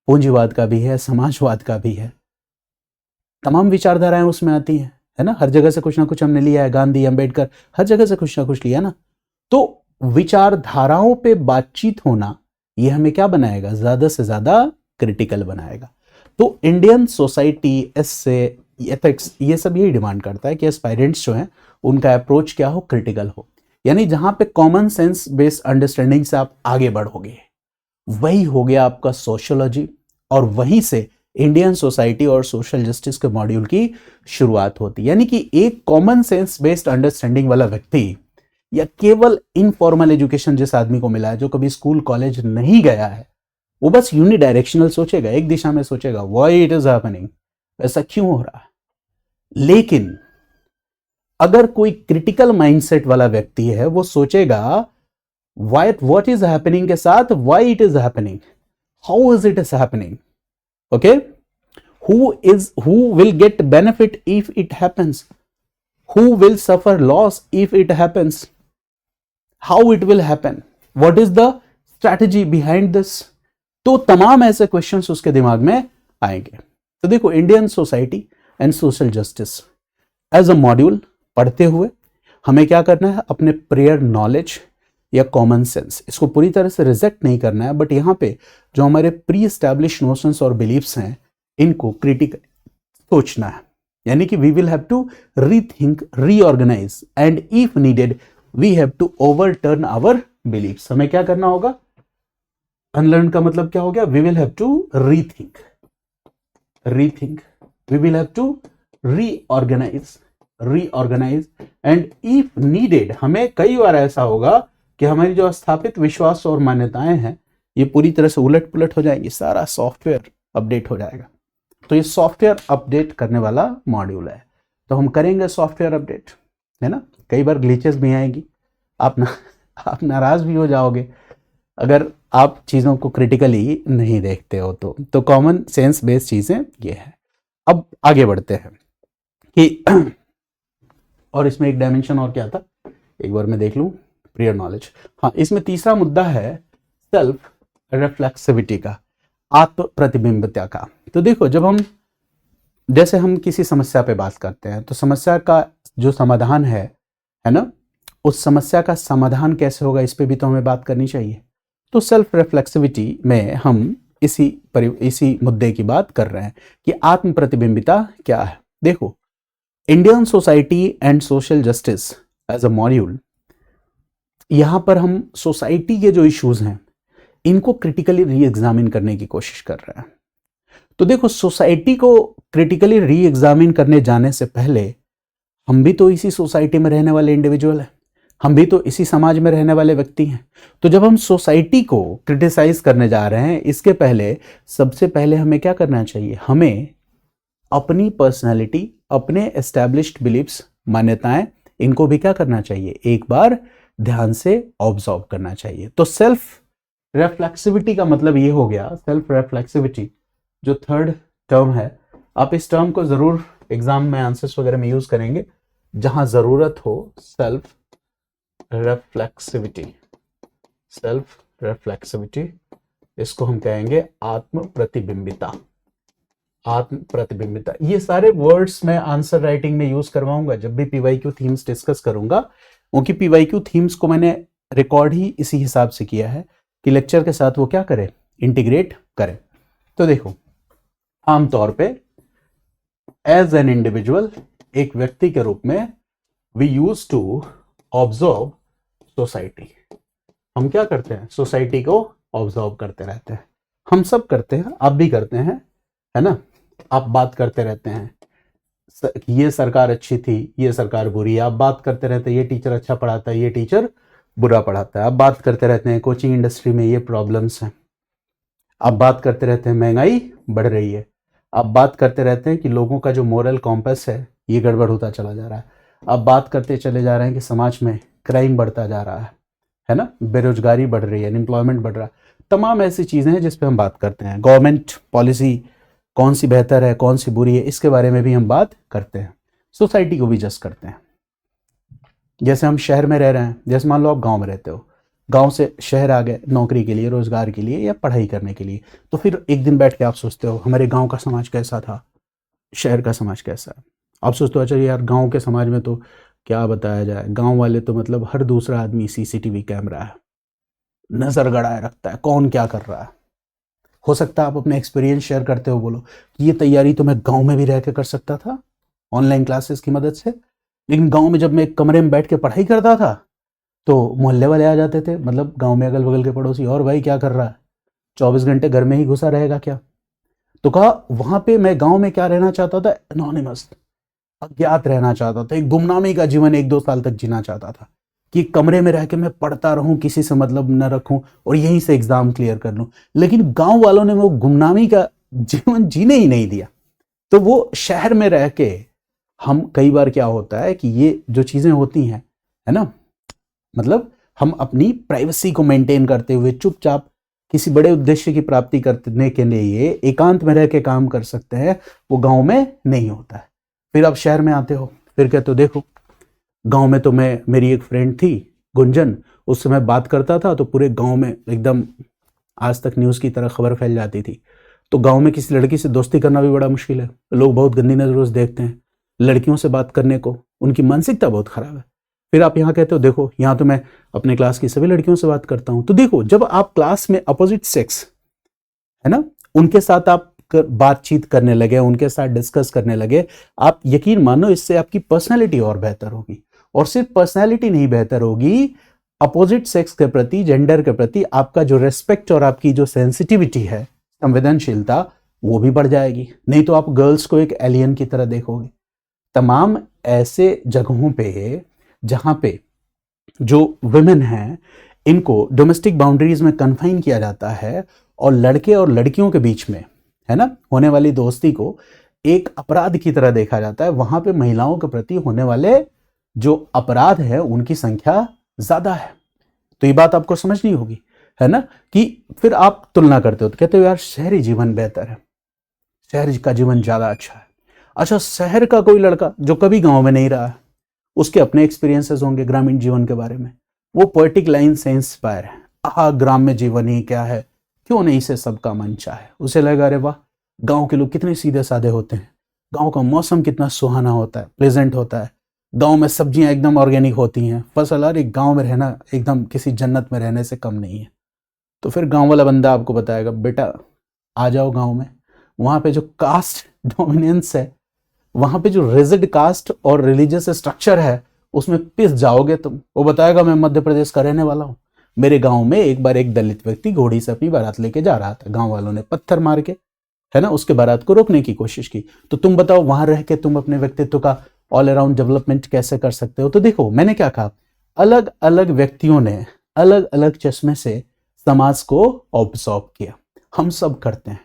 S1: पूंजीवाद का भी है, समाजवाद का भी है, तमाम विचारधाराएं उसमें आती हैं, है ना। हर जगह से कुछ ना कुछ हमने लिया है, गांधी, अंबेडकर, हर जगह से कुछ ना कुछ लिया ना। तो विचारधाराओं पे बातचीत होना, ये हमें क्या बनाएगा? ज्यादा से ज्यादा क्रिटिकल बनाएगा। तो इंडियन सोसाइटी, इससे एथिक्स, ये सब यही डिमांड करता है कि एस्पायरेंट्स जो हैं उनका अप्रोच क्या हो? क्रिटिकल हो। यानी जहां पे कॉमन सेंस बेस्ड अंडरस्टैंडिंग से आप आगे बढ़ोगे, वही हो गया आपका सोशियोलॉजी, और वहीं से इंडियन सोसाइटी और सोशल जस्टिस के मॉड्यूल की शुरुआत होती है। यानी कि एक कॉमन सेंस बेस्ड अंडरस्टैंडिंग वाला व्यक्ति, या केवल इनफॉर्मल एजुकेशन जिस आदमी को मिला है, जो कभी स्कूल कॉलेज नहीं गया है, वो बस यूनिडायरेक्शनल सोचेगा, एक दिशा में सोचेगा, व्हाई इट इज हैपनिंग, ऐसा क्यों हो रहा है। लेकिन अगर कोई क्रिटिकल माइंडसेट वाला व्यक्ति है, वो सोचेगा व्हाट इज हैपनिंग के साथ why it is happening, how is it is happening, okay, who will get benefit if it happens, who will suffer loss if it happens, how it will happen, what is the strategy behind this। तो तमाम ऐसे questions उसके दिमाग में आएंगे। तो देखो, Indian society and social justice as a module पढ़ते हुए हमें क्या करना है? अपने प्रेयर नॉलेज या कॉमन सेंस, इसको पूरी तरह से रिजेक्ट नहीं करना है, बट यहाँ पे जो हमारे प्री एस्टैब्लिश नोशंस और बिलीफ्स हैं, इनको क्रिटिकल सोचना है। यानी कि we will have to rethink, reorganise, and if needed we have to overturn our beliefs. हमें क्या करना होगा? अनलर्न का मतलब क्या हो गया? We will have to rethink, we will have to reorganise, and if needed, हमें कई बार ऐसा होगा कि हमारी जो स्थापित विश्वास और मान्यताएं हैं, ये पूरी तरह से उलट पुलट हो जाएंगी, सारा सॉफ्टवेयर अपडेट हो जाएगा। तो ये सॉफ्टवेयर अपडेट करने वाला मॉड्यूल है, तो हम करेंगे सॉफ्टवेयर अपडेट, है ना। कई बार ग्लिचेस भी आएंगी, आप नाराज भी हो जाओगे अगर आप चीज़ों को क्रिटिकली नहीं देखते हो। तो कॉमन सेंस बेस्ड चीज़ें ये है। अब आगे बढ़ते हैं कि और इसमें एक डायमेंशन और क्या था, एक बार मैं देख लूं, प्रियर नॉलेज। हाँ, इसमें तीसरा मुद्दा है सेल्फ रिफ्लेक्सिविटी का, आत्म प्रतिबिंबता का। तो देखो, जब हम जैसे हम किसी समस्या पे बात करते हैं तो समस्या का जो समाधान है ना, उस समस्या का समाधान कैसे होगा इस पे भी तो हमें बात करनी चाहिए। तो सेल्फ रिफ्लेक्सिविटी में हम इसी मुद्दे की बात कर रहे हैं कि आत्म प्रतिबिंबिता क्या है। देखो, Indian society and social justice as a module, यहां पर हम सोसाइटी के जो इश्यूज हैं इनको क्रिटिकली री एग्जामिन करने की कोशिश कर रहे हैं। तो देखो, सोसाइटी को क्रिटिकली री एग्जामिन करने जाने से पहले हम भी तो इसी सोसाइटी में रहने वाले इंडिविजुअल हैं, हम भी तो इसी समाज में रहने वाले व्यक्ति हैं। तो जब हम सोसाइटी को क्रिटिसाइज करने जा रहे हैं, इसके पहले सबसे पहले हमें क्या करना चाहिए, हमें अपनी पर्सनालिटी, अपने एस्टैब्लिश्ड बिलीफ्स, मान्यताएं, इनको भी क्या करना चाहिए, एक बार ध्यान से ऑब्जर्व करना चाहिए। तो सेल्फ रिफ्लेक्सिविटी का मतलब ये हो गया, सेल्फ रिफ्लेक्सिविटी जो थर्ड टर्म है, आप इस टर्म को जरूर एग्जाम में आंसर्स वगैरह में यूज करेंगे जहां जरूरत हो। सेल्फ रिफ्लेक्सिविटी, सेल्फ रिफ्लेक्सिविटी, इसको हम कहेंगे आत्म प्रतिबिंबिता, आत्म प्रतिबिंबिता। ये सारे वर्ड्स मैं आंसर राइटिंग में यूज करवाऊंगा जब भी पीवाईक्यू थीम्स डिस्कस करूंगा, क्योंकि पीवाईक्यू थीम्स को मैंने रिकॉर्ड ही इसी हिसाब से किया है कि लेक्चर के साथ वो क्या करे, इंटीग्रेट करे। तो देखो, आमतौर पे एज एन इंडिविजुअल, एक व्यक्ति के रूप में, we use to observe society. हम क्या करते हैं, सोसाइटी को ऑब्जर्व करते रहते हैं। हम सब करते हैं, आप भी करते हैं, है ना। आप बात करते रहते हैं, ये सरकार अच्छी थी, ये सरकार बुरी है, आप बात करते रहते हैं, ये टीचर अच्छा पढ़ाता है, ये टीचर बुरा पढ़ाता है। आप बात करते रहते हैं, कोचिंग इंडस्ट्री में ये प्रॉब्लम्स हैं। आप बात करते रहते हैं, महंगाई बढ़ रही है। आप बात करते रहते हैं कि लोगों का जो मोरल कॉम्पस है ये गड़बड़ होता चला जा रहा है। आप बात करते चले जा रहे हैं कि समाज में क्राइम बढ़ता जा रहा है ना, बेरोजगारी बढ़ रही है, अनएम्प्लॉयमेंट बढ़ रहा है। तमाम ऐसी चीज़ें हैं जिस पे हम बात करते हैं। गवर्नमेंट पॉलिसी कौन सी बेहतर है, कौन सी बुरी है, इसके बारे में भी हम बात करते हैं। सोसाइटी को भी जज करते हैं। जैसे हम शहर में रह रहे हैं, जैसे मान लो आप गांव में रहते हो, गांव से शहर आ गए नौकरी के लिए, रोजगार के लिए या पढ़ाई करने के लिए, तो फिर एक दिन बैठ के आप सोचते हो हमारे गांव का समाज कैसा था, शहर का समाज कैसा है। आप सोचते हो अच्छा यार, गांव के समाज में तो क्या बताया जाए, गांव वाले तो मतलब हर दूसरा आदमी सीसीटीवी कैमरा है, नजर गड़ाए रखता है कौन क्या कर रहा है। हो सकता है आप अपने एक्सपीरियंस शेयर करते हो, बोलो कि ये तैयारी तो मैं गांव में भी रह के कर सकता था ऑनलाइन क्लासेस की मदद से, लेकिन गांव में जब मैं एक कमरे में बैठ के पढ़ाई करता था तो मोहल्ले वाले आ जाते थे, मतलब गांव में अगल बगल के पड़ोसी, और भाई क्या कर रहा है, 24 घंटे घर में ही घुसा रहेगा क्या। तो कहा वहां पे मैं गांव में क्या रहना चाहता था, एनोनिमस, अज्ञात रहना चाहता था, एक गुमनामी का जीवन 1-2 साल तक जीना चाहता था कि कमरे में रह के मैं पढ़ता रहूं, किसी से मतलब न रखूं और यहीं से एग्जाम क्लियर कर लूं। लेकिन गांव वालों ने वो गुमनामी का जीवन जीने ही नहीं दिया। तो वो शहर में रह के हम कई बार क्या होता है कि ये जो चीजें होती हैं, है ना, मतलब हम अपनी प्राइवेसी को मेंटेन करते हुए चुपचाप किसी बड़े उद्देश्य की प्राप्ति करने के लिए एकांत में रह के काम कर सकते हैं, वो गांव में नहीं होता है। फिर आप शहर में आते हो, फिर कहते हो देखो गांव में तो मेरी एक फ्रेंड थी गुंजन, उससे मैं बात करता था तो पूरे गांव में एकदम आज तक न्यूज़ की तरह खबर फैल जाती थी। तो गांव में किसी लड़की से दोस्ती करना भी बड़ा मुश्किल है, लोग बहुत गंदी नजरों से देखते हैं लड़कियों से बात करने को, उनकी मानसिकता बहुत खराब है। फिर आप यहाँ कहते हो देखो यहाँ तो मैं अपने क्लास की सभी लड़कियों से बात करता हूँ। तो देखो, जब आप क्लास में अपोजिट सेक्स, है ना, उनके साथ आप बातचीत करने लगे, उनके साथ डिस्कस करने लगे, आप यकीन मानो इससे आपकी पर्सनैलिटी और बेहतर होगी। और सिर्फ पर्सनैलिटी नहीं बेहतर होगी, अपोजिट सेक्स के प्रति, जेंडर के प्रति आपका जो रेस्पेक्ट और आपकी जो सेंसिटिविटी है, संवेदनशीलता, वो भी बढ़ जाएगी। नहीं तो आप गर्ल्स को एक एलियन की तरह देखोगे। तमाम ऐसे जगहों पे जहां पे जो वुमेन हैं इनको डोमेस्टिक बाउंड्रीज में कन्फाइन किया जाता है और लड़के और लड़कियों के बीच में, है ना, होने वाली दोस्ती को एक अपराध की तरह देखा जाता है, वहां पे महिलाओं के प्रति होने वाले जो अपराध है उनकी संख्या ज्यादा है। तो ये बात आपको समझनी होगी, है ना, कि फिर आप तुलना करते हो तो कहते हो यार शहरी जीवन बेहतर है, शहर का जीवन ज्यादा अच्छा है। अच्छा, शहर का कोई लड़का जो कभी गांव में नहीं रहा है, उसके अपने एक्सपीरियंसेस होंगे ग्रामीण जीवन के बारे में, वो पोएटिक लाइन से इंस्पायर है, आहा ग्राम्य जीवन ही क्या है, क्यों नहीं से सबका मन चाहे। उसे लगा अरे वाह, गांव के लोग कितने सीधे साधे होते हैं, गांव का मौसम कितना सुहाना होता है, प्लेजेंट होता है, गांव में सब्जियां एकदम ऑर्गेनिक होती हैं, फसल, अरे गांव में रहना एकदम किसी जन्नत में रहने से कम नहीं है। तो फिर गांव वाला बंदा आपको बताएगा बेटा आ जाओ गांव में, वहां पे जो कास्ट डोमिनेंस है, वहां पे जो रिजिड कास्ट और रिलीजियस स्ट्रक्चर है, उसमें पिस जाओगे तुम। वो बताएगा मैं मध्य प्रदेश का रहने वाला हूँ, मेरे गांव में एक बार एक दलित व्यक्ति घोड़ी से अपनी बारात लेके जा रहा था, गांव वालों ने पत्थर मार के, है ना, उसके बारात को रोकने की कोशिश की। तो तुम बताओ वहां रह के तुम अपने व्यक्तित्व का ऑल अराउंड डेवलपमेंट कैसे कर सकते हो। तो देखो मैंने क्या कहा, अलग अलग व्यक्तियों ने अलग अलग चश्मे से समाज को ऑब्जर्व किया, हम सब करते हैं।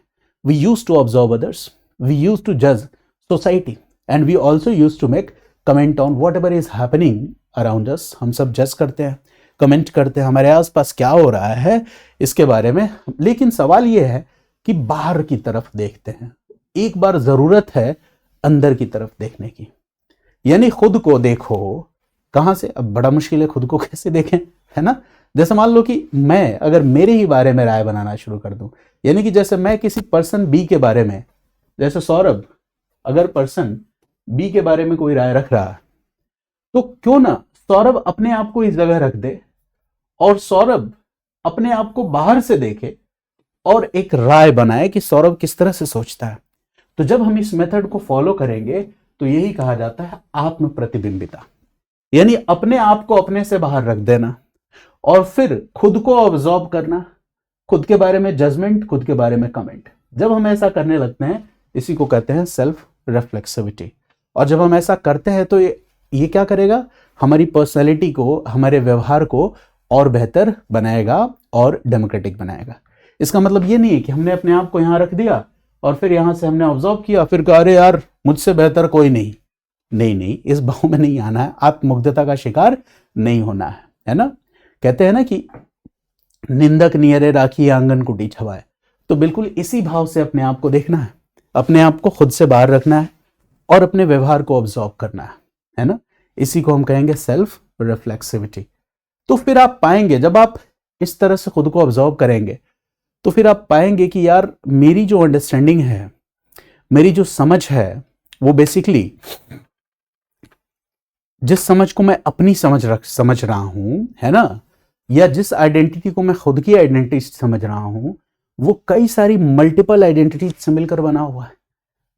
S1: We use to observe others, we use to जज society and we also use to make comment on whatever is happening around us. हम सब जज करते हैं, कमेंट करते हैं हमारे आसपास क्या हो रहा है इसके बारे में। लेकिन सवाल यह है कि बाहर की तरफ देखते हैं, एक बार जरूरत है अंदर की तरफ देखने की, यानी खुद को देखो। कहां से? अब बड़ा मुश्किल है, खुद को कैसे देखें, है ना। जैसे मान लो कि मैं अगर मेरे ही बारे में राय बनाना शुरू कर दूं, यानी कि जैसे मैं किसी पर्सन बी के बारे में, जैसे सौरभ अगर पर्सन बी के बारे में कोई राय रख रहा है, तो क्यों ना सौरभ अपने आप को इस जगह रख दे और सौरभ अपने आप को बाहर से देखे और एक राय बनाए कि सौरभ किस तरह से सोचता है। तो जब हम इस मेथड को फॉलो करेंगे तो यही कहा जाता है आत्म प्रतिबिंबिता, यानी अपने आप को अपने से बाहर रख देना और फिर खुद को ऑब्जर्व करना, खुद के बारे में जजमेंट, खुद के बारे में कमेंट। जब हम ऐसा करने लगते हैं इसी को कहते हैं सेल्फ रिफ्लेक्सिविटी। और जब हम ऐसा करते हैं तो ये क्या करेगा, हमारी पर्सनैलिटी को, हमारे व्यवहार को और बेहतर बनाएगा और डेमोक्रेटिक बनाएगा। इसका मतलब ये नहीं है कि हमने अपने आप को यहां रख दिया और फिर यहां से हमने ऑब्जर्व किया, फिर कहा अरे यार मुझसे बेहतर कोई नहीं। नहीं, इस भाव में नहीं आना है, आत्ममुग्धता का शिकार नहीं होना है ना। कहते हैं ना कि निंदक नियरे राखी आंगन कुटी छवाए, तो बिल्कुल इसी भाव से अपने आप को देखना है, अपने आप को खुद से बाहर रखना है और अपने व्यवहार को ऑब्जर्व करना है ना। इसी को हम कहेंगे सेल्फ रिफ्लेक्सिविटी। तो फिर आप पाएंगे, जब आप इस तरह से खुद को ऑब्जर्व करेंगे तो फिर आप पाएंगे कि यार मेरी जो अंडरस्टैंडिंग है, मेरी जो समझ है, वो बेसिकली जिस समझ को मैं अपनी समझ रहा हूं, है ना, या जिस आइडेंटिटी को मैं खुद की आइडेंटिटी समझ रहा हूं, वो कई सारी मल्टीपल आइडेंटिटी से मिलकर बना हुआ है,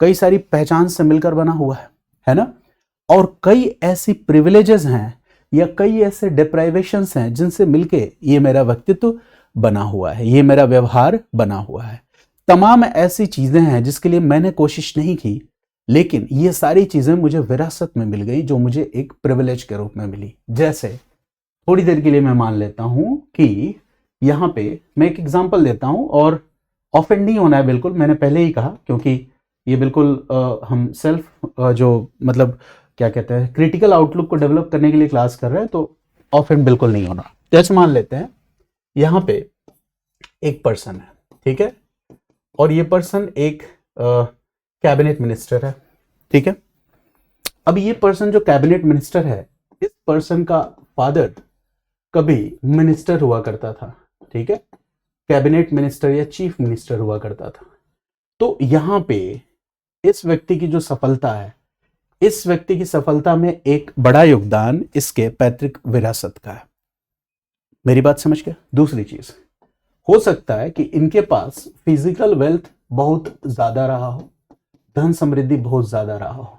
S1: कई सारी पहचान से मिलकर बना हुआ है ना। और कई ऐसी प्रिविलेजेस हैं या कई ऐसे डिप्राइवेशंस हैं जिनसे मिलके ये मेरा व्यक्तित्व बना हुआ है, ये मेरा व्यवहार बना हुआ है। तमाम ऐसी चीजें हैं जिसके लिए मैंने कोशिश नहीं की, लेकिन ये सारी चीजें मुझे विरासत में मिल गई, जो मुझे एक प्रिविलेज के रूप में मिली। जैसे थोड़ी देर के लिए मैं मान लेता हूं कि यहां पे मैं एक एग्जांपल देता हूं, और ऑफेंड नहीं होना है बिल्कुल, मैंने पहले ही कहा, क्योंकि ये बिल्कुल हम सेल्फ जो मतलब क्या कहते हैं क्रिटिकल आउटलुक को डेवलप करने के लिए क्लास कर रहे हैं, तो ऑफेंड बिल्कुल नहीं होना। जैसे मान लेते हैं यहां पे एक पर्सन है, ठीक है, और ये पर्सन एक कैबिनेट मिनिस्टर है, ठीक है। अब ये पर्सन जो कैबिनेट मिनिस्टर है, इस पर्सन का फादर कभी मिनिस्टर हुआ करता था, ठीक है, कैबिनेट मिनिस्टर या चीफ मिनिस्टर हुआ करता था। तो यहां पे इस व्यक्ति की जो सफलता है, इस व्यक्ति की सफलता में एक बड़ा योगदान इसके पैतृक विरासत का है। मेरी बात समझ गए? दूसरी चीज, हो सकता है कि इनके पास फिजिकल वेल्थ बहुत ज्यादा रहा हो, धन समृद्धि बहुत ज्यादा रहा हो,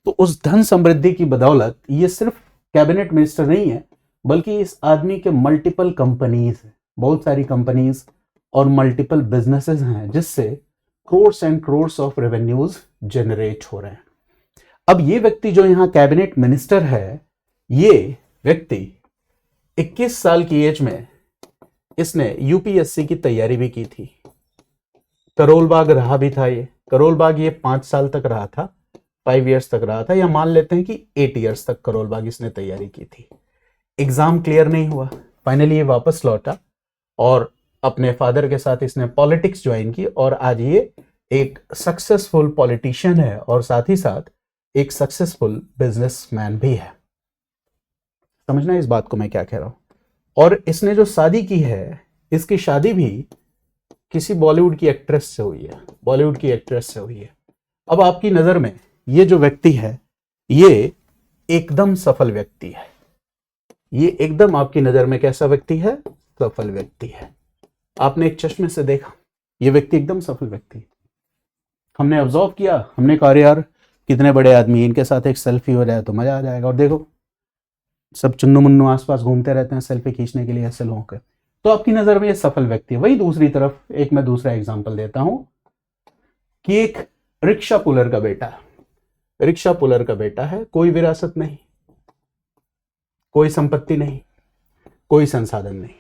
S1: तो उस धन समृद्धि की बदौलत ये सिर्फ कैबिनेट मिनिस्टर नहीं है, बल्कि इस आदमी के मल्टीपल कंपनीज है, बहुत सारी कंपनीज और मल्टीपल बिजनेसेस हैं, जिससे crores and crores of revenues generate हो रहे हैं। अब ये व्यक्ति जो यहां कैबिनेट मिनिस्टर है, ये व्यक्ति 21 साल की एज में इसने यूपीएससी की तैयारी भी की थी। करोल बाग रहा भी था ये, करोल बाग ये 5 साल तक रहा था, 5 इयर्स तक रहा था, या मान लेते हैं कि 8 इयर्स तक करोल बाग इसने तैयारी की थी। एग्जाम क्लियर नहीं हुआ, फाइनली ये वापस लौटा और अपने फादर के साथ इसने पॉलिटिक्स ज्वाइन की, और आज ये एक सक्सेसफुल पॉलिटिशियन है और साथ ही साथ एक सक्सेसफुल बिजनेसमैन भी है। समझना इस बात को मैं क्या कह रहा हूं। और इसने जो शादी की है, इसकी शादी भी किसी बॉलीवुड की एक्ट्रेस से हुई है, बॉलीवुड की एक्ट्रेस से हुई है। अब आपकी नजर में ये जो व्यक्ति है, ये एकदम सफल व्यक्ति है। ये एकदम आपकी नजर में कैसा व्यक्ति है? सफल व्यक्ति है। आपने एक चश्मे से देखा, ये व्यक्ति एकदम सफल व्यक्ति है। हमने ऑब्जर्व किया, हमने कहा यार कितने बड़े आदमी, इनके साथ एक सेल्फी हो जाए तो मजा आ जाएगा। और देखो सब चुन्नू मुन्नू आसपास घूमते रहते हैं सेल्फी खींचने के लिए ऐसे लोगों के। तो आपकी नजर में ये सफल व्यक्ति है। वही दूसरी तरफ एक मैं दूसरा एग्जांपल देता हूं कि एक रिक्शा पुलर का बेटा है। रिक्शा पुलर का बेटा है, कोई विरासत नहीं, कोई संपत्ति नहीं, कोई संसाधन नहीं,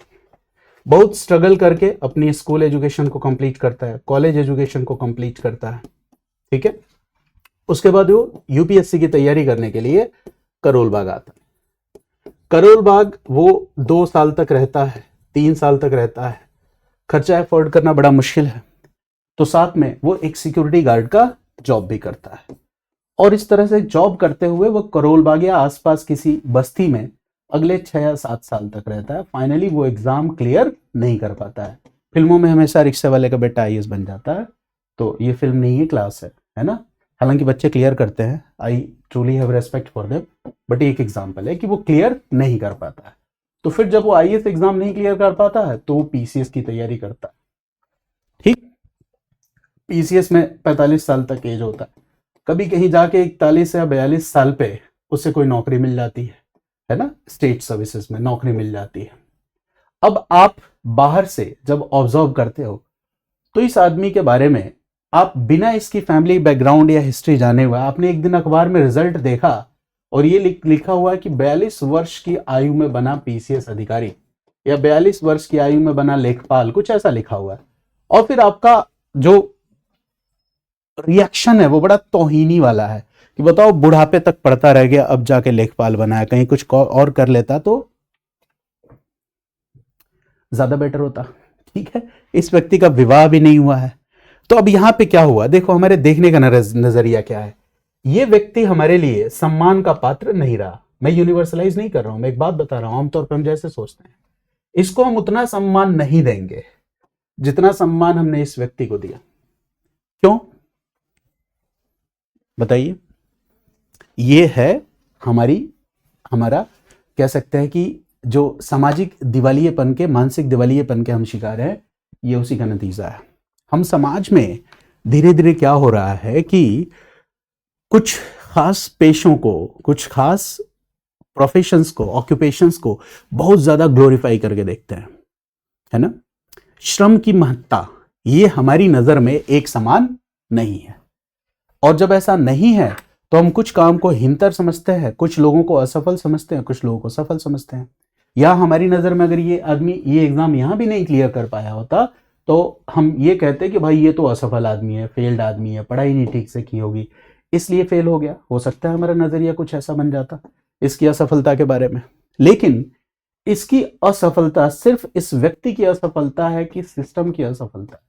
S1: बहुत स्ट्रगल करके अपनी स्कूल एजुकेशन को कंप्लीट करता है, कॉलेज एजुकेशन को कंप्लीट करता है, ठीक है। उसके बाद वो यूपीएससी की तैयारी करने के लिए करोल बाग आता है। करोल बाग वो 2 साल तक रहता है, 3 साल तक रहता है, खर्चा अफोर्ड करना बड़ा मुश्किल है, तो साथ में वो एक सिक्योरिटी गार्ड का जॉब भी करता है। और इस तरह से जॉब करते हुए वो करोल बाग या आसपास किसी बस्ती में अगले 6 या 7 साल तक रहता है। फाइनली वो एग्जाम क्लियर नहीं कर पाता है। फिल्मों में हमेशा रिक्शा वाले का बेटा आईएएस बन जाता है, तो ये फिल्म नहीं है, क्लास है ना। हालांकि बच्चे क्लियर करते हैं, I truly have respect for them, but एक एग्जाम्पल है कि वो क्लियर नहीं कर पाता है। तो फिर जब वो आईएएस एग्जाम नहीं क्लियर कर पाता है तो वो पीसीएस की तैयारी करता है, ठीक। पीसीएस में 45 साल तक एज होता है, कभी कहीं जाके 41 या 42 साल पे उससे कोई नौकरी मिल जाती है ना, स्टेट सर्विसेज में नौकरी मिल जाती है। अब आप बाहर से जब ऑब्जर्व करते हो तो इस आदमी के बारे में आप बिना इसकी फैमिली बैकग्राउंड या हिस्ट्री जाने हुए, आपने एक दिन अखबार में रिजल्ट देखा और ये लिखा हुआ है कि 42 वर्ष की आयु में बना पीसीएस अधिकारी या 42 वर्ष की आयु में बना लेखपाल, कुछ ऐसा लिखा हुआ है। और फिर आपका जो रिएक्शन है वो बड़ा तौहीनी वाला है कि बताओ बुढ़ापे तक पढ़ता रह गया, अब जाके लेखपाल बना है, कहीं कुछ और कर लेता तो ज्यादा बेटर होता, ठीक है। इस व्यक्ति का विवाह भी नहीं हुआ है। तो अब यहां पे क्या हुआ, देखो हमारे देखने का नजरिया क्या है। ये व्यक्ति हमारे लिए सम्मान का पात्र नहीं रहा। मैं यूनिवर्सलाइज नहीं कर रहा हूं, मैं एक बात बता रहा हूं, आमतौर पर हम जैसे सोचते हैं इसको हम उतना सम्मान नहीं देंगे जितना सम्मान हमने इस व्यक्ति को दिया। क्यों बताइए? ये है हमारा कह सकते हैं कि जो सामाजिक दिवालियेपन के, मानसिक दिवालियेपन के हम शिकार हैं, ये उसी का नतीजा है। हम समाज में धीरे धीरे क्या हो रहा है कि कुछ खास पेशों को, कुछ खास प्रोफेशंस को, ऑक्यूपेशंस को बहुत ज्यादा ग्लोरीफाई करके देखते हैं, है ना। श्रम की महत्ता ये हमारी नजर में एक समान नहीं है। और जब ऐसा नहीं है तो हम कुछ काम को हिंतर समझते हैं, कुछ लोगों को असफल समझते हैं, कुछ लोगों को सफल समझते हैं। या हमारी नजर में अगर ये आदमी ये एग्जाम यहां भी नहीं क्लियर कर पाया होता तो हम ये कहते कि भाई ये तो असफल आदमी है, फेल्ड आदमी है, पढ़ाई नहीं ठीक से की होगी इसलिए फेल हो गया। हो सकता है हमारा नजरिया कुछ ऐसा बन जाता इसकी असफलता के बारे में। लेकिन इसकी असफलता सिर्फ इस व्यक्ति की असफलता है कि सिस्टम की असफलता?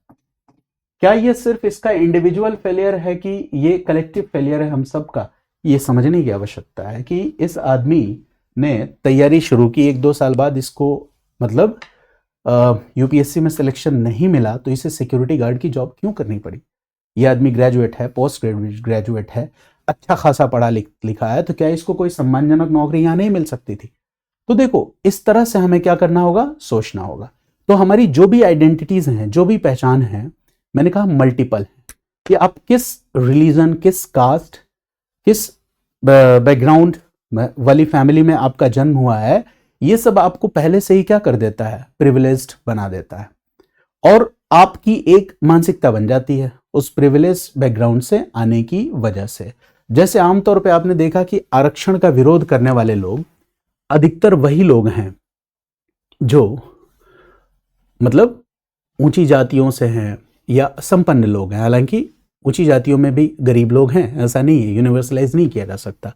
S1: क्या ये सिर्फ इसका इंडिविजुअल फेलियर है कि ये कलेक्टिव फेलियर है हम सबका? ये समझने की आवश्यकता है कि इस आदमी ने तैयारी शुरू की, 1-2 साल बाद इसको मतलब यूपीएससी में सिलेक्शन नहीं मिला तो इसे सिक्योरिटी गार्ड की जॉब क्यों करनी पड़ी? ये आदमी ग्रेजुएट है, पोस्ट ग्रेजुएट है, अच्छा खासा पढ़ा लिखा है, तो क्या इसको कोई सम्मानजनक नौकरी यहां नहीं मिल सकती थी? तो देखो इस तरह से हमें क्या करना होगा, सोचना होगा। तो हमारी जो भी आइडेंटिटीज हैं, जो भी पहचान है, मैंने कहा मल्टीपल है कि आप किस रिलीजन, किस कास्ट, किस बैकग्राउंड वाली फैमिली में आपका जन्म हुआ है, ये सब आपको पहले से ही क्या कर देता है, प्रिविलेज्ड बना देता है। और आपकी एक मानसिकता बन जाती है उस प्रिविलेज बैकग्राउंड से आने की वजह से। जैसे आमतौर पे आपने देखा कि आरक्षण का विरोध करने वाले लोग अधिकतर वही लोग हैं जो मतलब ऊंची जातियों से हैं या संपन्न लोग हैं। हालांकि ऊंची जातियों में भी गरीब लोग हैं, ऐसा नहीं है, यूनिवर्सलाइज नहीं किया जा सकता।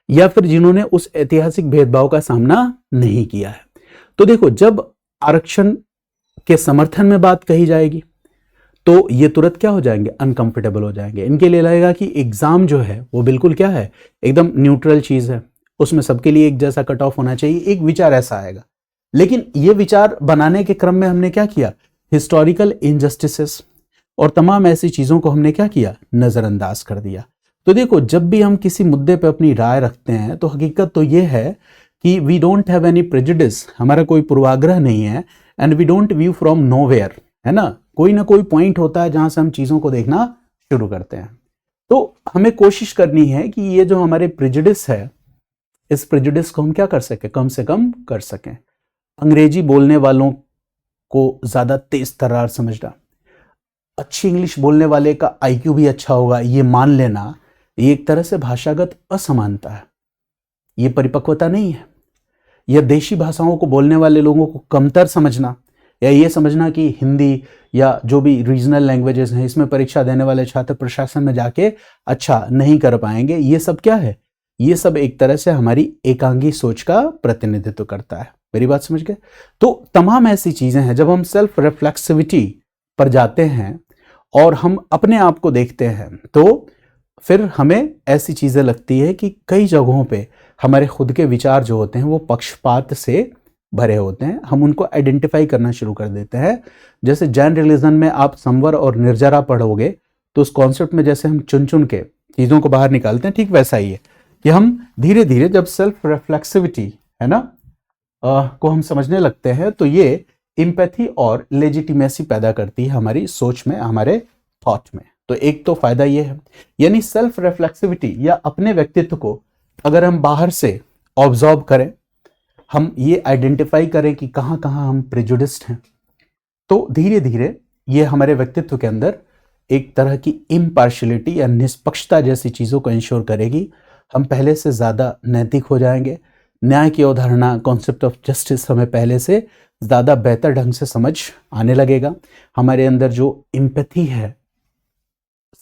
S1: या फिर जिन्होंने उस ऐतिहासिक भेदभाव का सामना नहीं किया है। तो देखो जब आरक्षण के समर्थन में बात कही जाएगी तो ये तुरंत क्या हो जाएंगे, अनकंफर्टेबल हो जाएंगे। इनके लिए लगेगा कि एग्जाम जो है वो बिल्कुल क्या है, एकदम न्यूट्रल चीज है, उसमें सबके लिए एक जैसा कट ऑफ होना चाहिए, एक विचार ऐसा आएगा। लेकिन ये विचार बनाने के क्रम में हमने क्या किया, हिस्टोरिकल इनजस्टिसेस और तमाम ऐसी चीजों को हमने क्या किया, नजरअंदाज कर दिया। तो देखो, जब भी हम किसी मुद्दे पे अपनी राय रखते हैं तो हकीकत तो ये है कि we don't have any prejudice, हमारा कोई पूर्वाग्रह नहीं है, and we don't view from nowhere, है ना कोई पॉइंट होता है जहां से हम चीजों को देखना शुरू करते हैं। तो हमें कोशिश करनी है कि ये जो हमारे प्रेजुडिस है, इस प्रेजुडिस को हम क्या कर सके, कम से कम कर सकें। अंग्रेजी बोलने वालों को ज्यादा तेज तर्रार समझना, अच्छी इंग्लिश बोलने वाले का आईक्यू भी अच्छा होगा, ये मान लेना, ये एक तरह से भाषागत असमानता है, ये परिपक्वता नहीं है। या देशी भाषाओं को बोलने वाले लोगों को कमतर समझना, या ये समझना कि हिंदी या जो भी रीजनल लैंग्वेजेस हैं इसमें परीक्षा देने वाले छात्र प्रशासन में जाके अच्छा नहीं कर पाएंगे, ये सब क्या है, ये सब एक तरह से हमारी एकांगी सोच का प्रतिनिधित्व करता है। मेरी बात समझ गए? तो तमाम ऐसी चीजें हैं, जब हम सेल्फ रिफ्लेक्सिविटी पर जाते हैं और हम अपने आप को देखते हैं तो फिर हमें ऐसी चीजें लगती है कि कई जगहों पे हमारे खुद के विचार जो होते हैं वो पक्षपात से भरे होते हैं, हम उनको आइडेंटिफाई करना शुरू कर देते हैं। जैसे जैन रिलीजन में आप संवर और निर्जरा पढ़ोगे तो उस कॉन्सेप्ट में जैसे हम चुन चुन के चीजों को बाहर निकालते हैं, ठीक वैसा ही है कि हम धीरे धीरे जब सेल्फ रिफ्लेक्सिविटी है ना को हम समझने लगते हैं तो ये इम्पैथी और लेजिटिमेसी पैदा करती है हमारी सोच में, हमारे थॉट में। तो एक तो फायदा ये है, यानी सेल्फ रिफ्लेक्सिविटी या अपने व्यक्तित्व को अगर हम बाहर से ऑब्जर्व करें, हम ये आइडेंटिफाई करें कि कहाँ कहाँ हम प्रेजुडिस्ड हैं, तो धीरे धीरे ये हमारे व्यक्तित्व के अंदर एक तरह की इम्पार्शियलिटी या निष्पक्षता जैसी चीज़ों को इंश्योर करेगी। हम पहले से ज़्यादा नैतिक हो जाएंगे, न्याय की अवधारणा, कॉन्सेप्ट ऑफ जस्टिस हमें पहले से ज़्यादा बेहतर ढंग से समझ आने लगेगा। हमारे अंदर जो इम्पैथी है,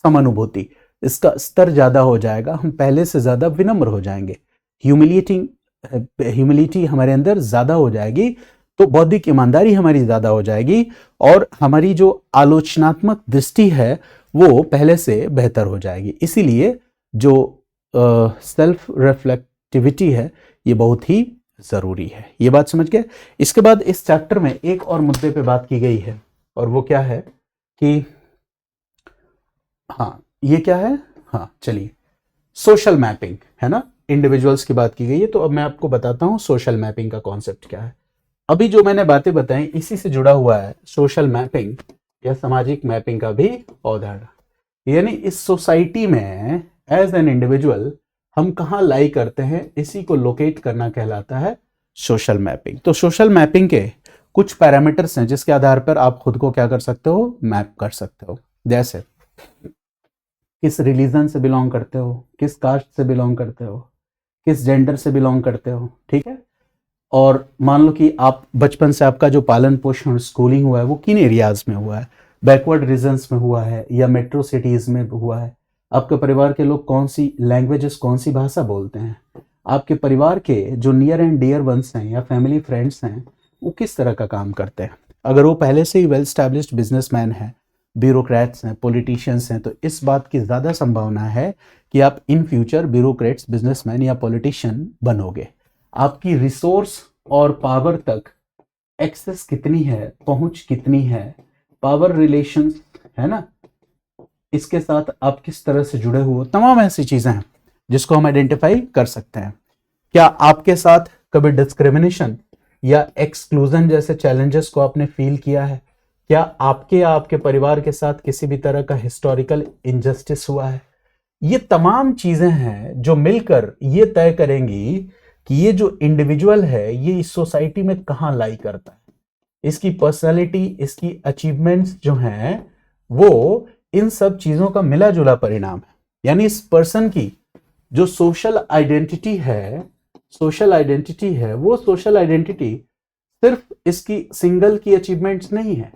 S1: समानुभूति, इसका स्तर ज़्यादा हो जाएगा, हम पहले से ज़्यादा विनम्र हो जाएंगे, ह्यूमिलिटी हमारे अंदर ज़्यादा हो जाएगी, तो बौद्धिक ईमानदारी हमारी ज़्यादा हो जाएगी और हमारी जो आलोचनात्मक दृष्टि है वो पहले से बेहतर हो जाएगी। इसीलिए जो सेल्फ रिफ्लेक्टिविटी है ये बहुत ही ज़रूरी है। ये बात समझ गए? इसके बाद इस चैप्टर में एक और मुद्दे पे बात की गई है और वो क्या है कि हाँ, ये क्या है, हाँ चलिए, सोशल मैपिंग है ना, इंडिविजुअल्स की बात की गई है। तो अब मैं आपको बताता हूँ सोशल मैपिंग का कॉन्सेप्ट क्या है। अभी जो मैंने बातें बताई इसी से जुड़ा हुआ है सोशल मैपिंग या सामाजिक मैपिंग का भी अवधारणा। यानी इस सोसाइटी में एज एन इंडिविजुअल हम कहाँ लाई करते हैं, इसी को लोकेट करना कहलाता है सोशल मैपिंग। तो सोशल मैपिंग के कुछ पैरामीटर्स हैं जिसके आधार पर आप खुद को क्या कर सकते हो, मैप कर सकते हो। जैसे किस रिलीजन से बिलोंग करते हो, किस कास्ट से बिलोंग करते हो, किस जेंडर से बिलोंग करते हो, ठीक है। और मान लो कि आप बचपन से आपका जो पालन पोषण और स्कूलिंग हुआ है वो किन एरियाज में हुआ है, बैकवर्ड रीजन्स में हुआ है या मेट्रो सिटीज में हुआ है, आपके परिवार के लोग कौन सी लैंग्वेजेस, कौन सी भाषा बोलते हैं, आपके परिवार के जो नियर एंड डियर वंस हैं या फैमिली फ्रेंड्स हैं वो किस तरह का काम करते हैं। अगर वो पहले से ही वेल स्टैब्लिश्ड बिजनेसमैन हैं, ब्यूरोक्रेट्स हैं, पॉलिटिशियंस हैं, तो इस बात की ज़्यादा संभावना है कि आप इन फ्यूचर ब्यूरोक्रेट्स, बिजनेसमैन या पॉलिटिशियन बनोगे। आपकी रिसोर्स और पावर तक एक्सेस कितनी है, पहुंच कितनी है, पावर रिलेशंस है ना, इसके साथ आप किस तरह से जुड़े हुए, तमाम ऐसी चीजें हैं जिसको हम आइडेंटिफाई कर सकते हैं। क्या आपके साथ कभी डिस्क्रिमिनेशन या एक्सक्लूजन जैसे चैलेंजेस को आपने फील किया है? क्या आपके या आपके परिवार के साथ किसी भी तरह का हिस्टोरिकल इनजस्टिस हुआ है? ये तमाम चीजें हैं जो मिलकर ये तय करेंगी कि ये जो इंडिविजुअल है ये इस सोसाइटी में कहाँ लाई करता है, इसकी पर्सनालिटी, इसकी अचीवमेंट्स जो हैं वो इन सब चीजों का मिला जुला परिणाम है। यानी इस पर्सन की जो सोशल आइडेंटिटी है वो सोशल आइडेंटिटी सिर्फ इसकी सिंगल की अचीवमेंट्स नहीं है,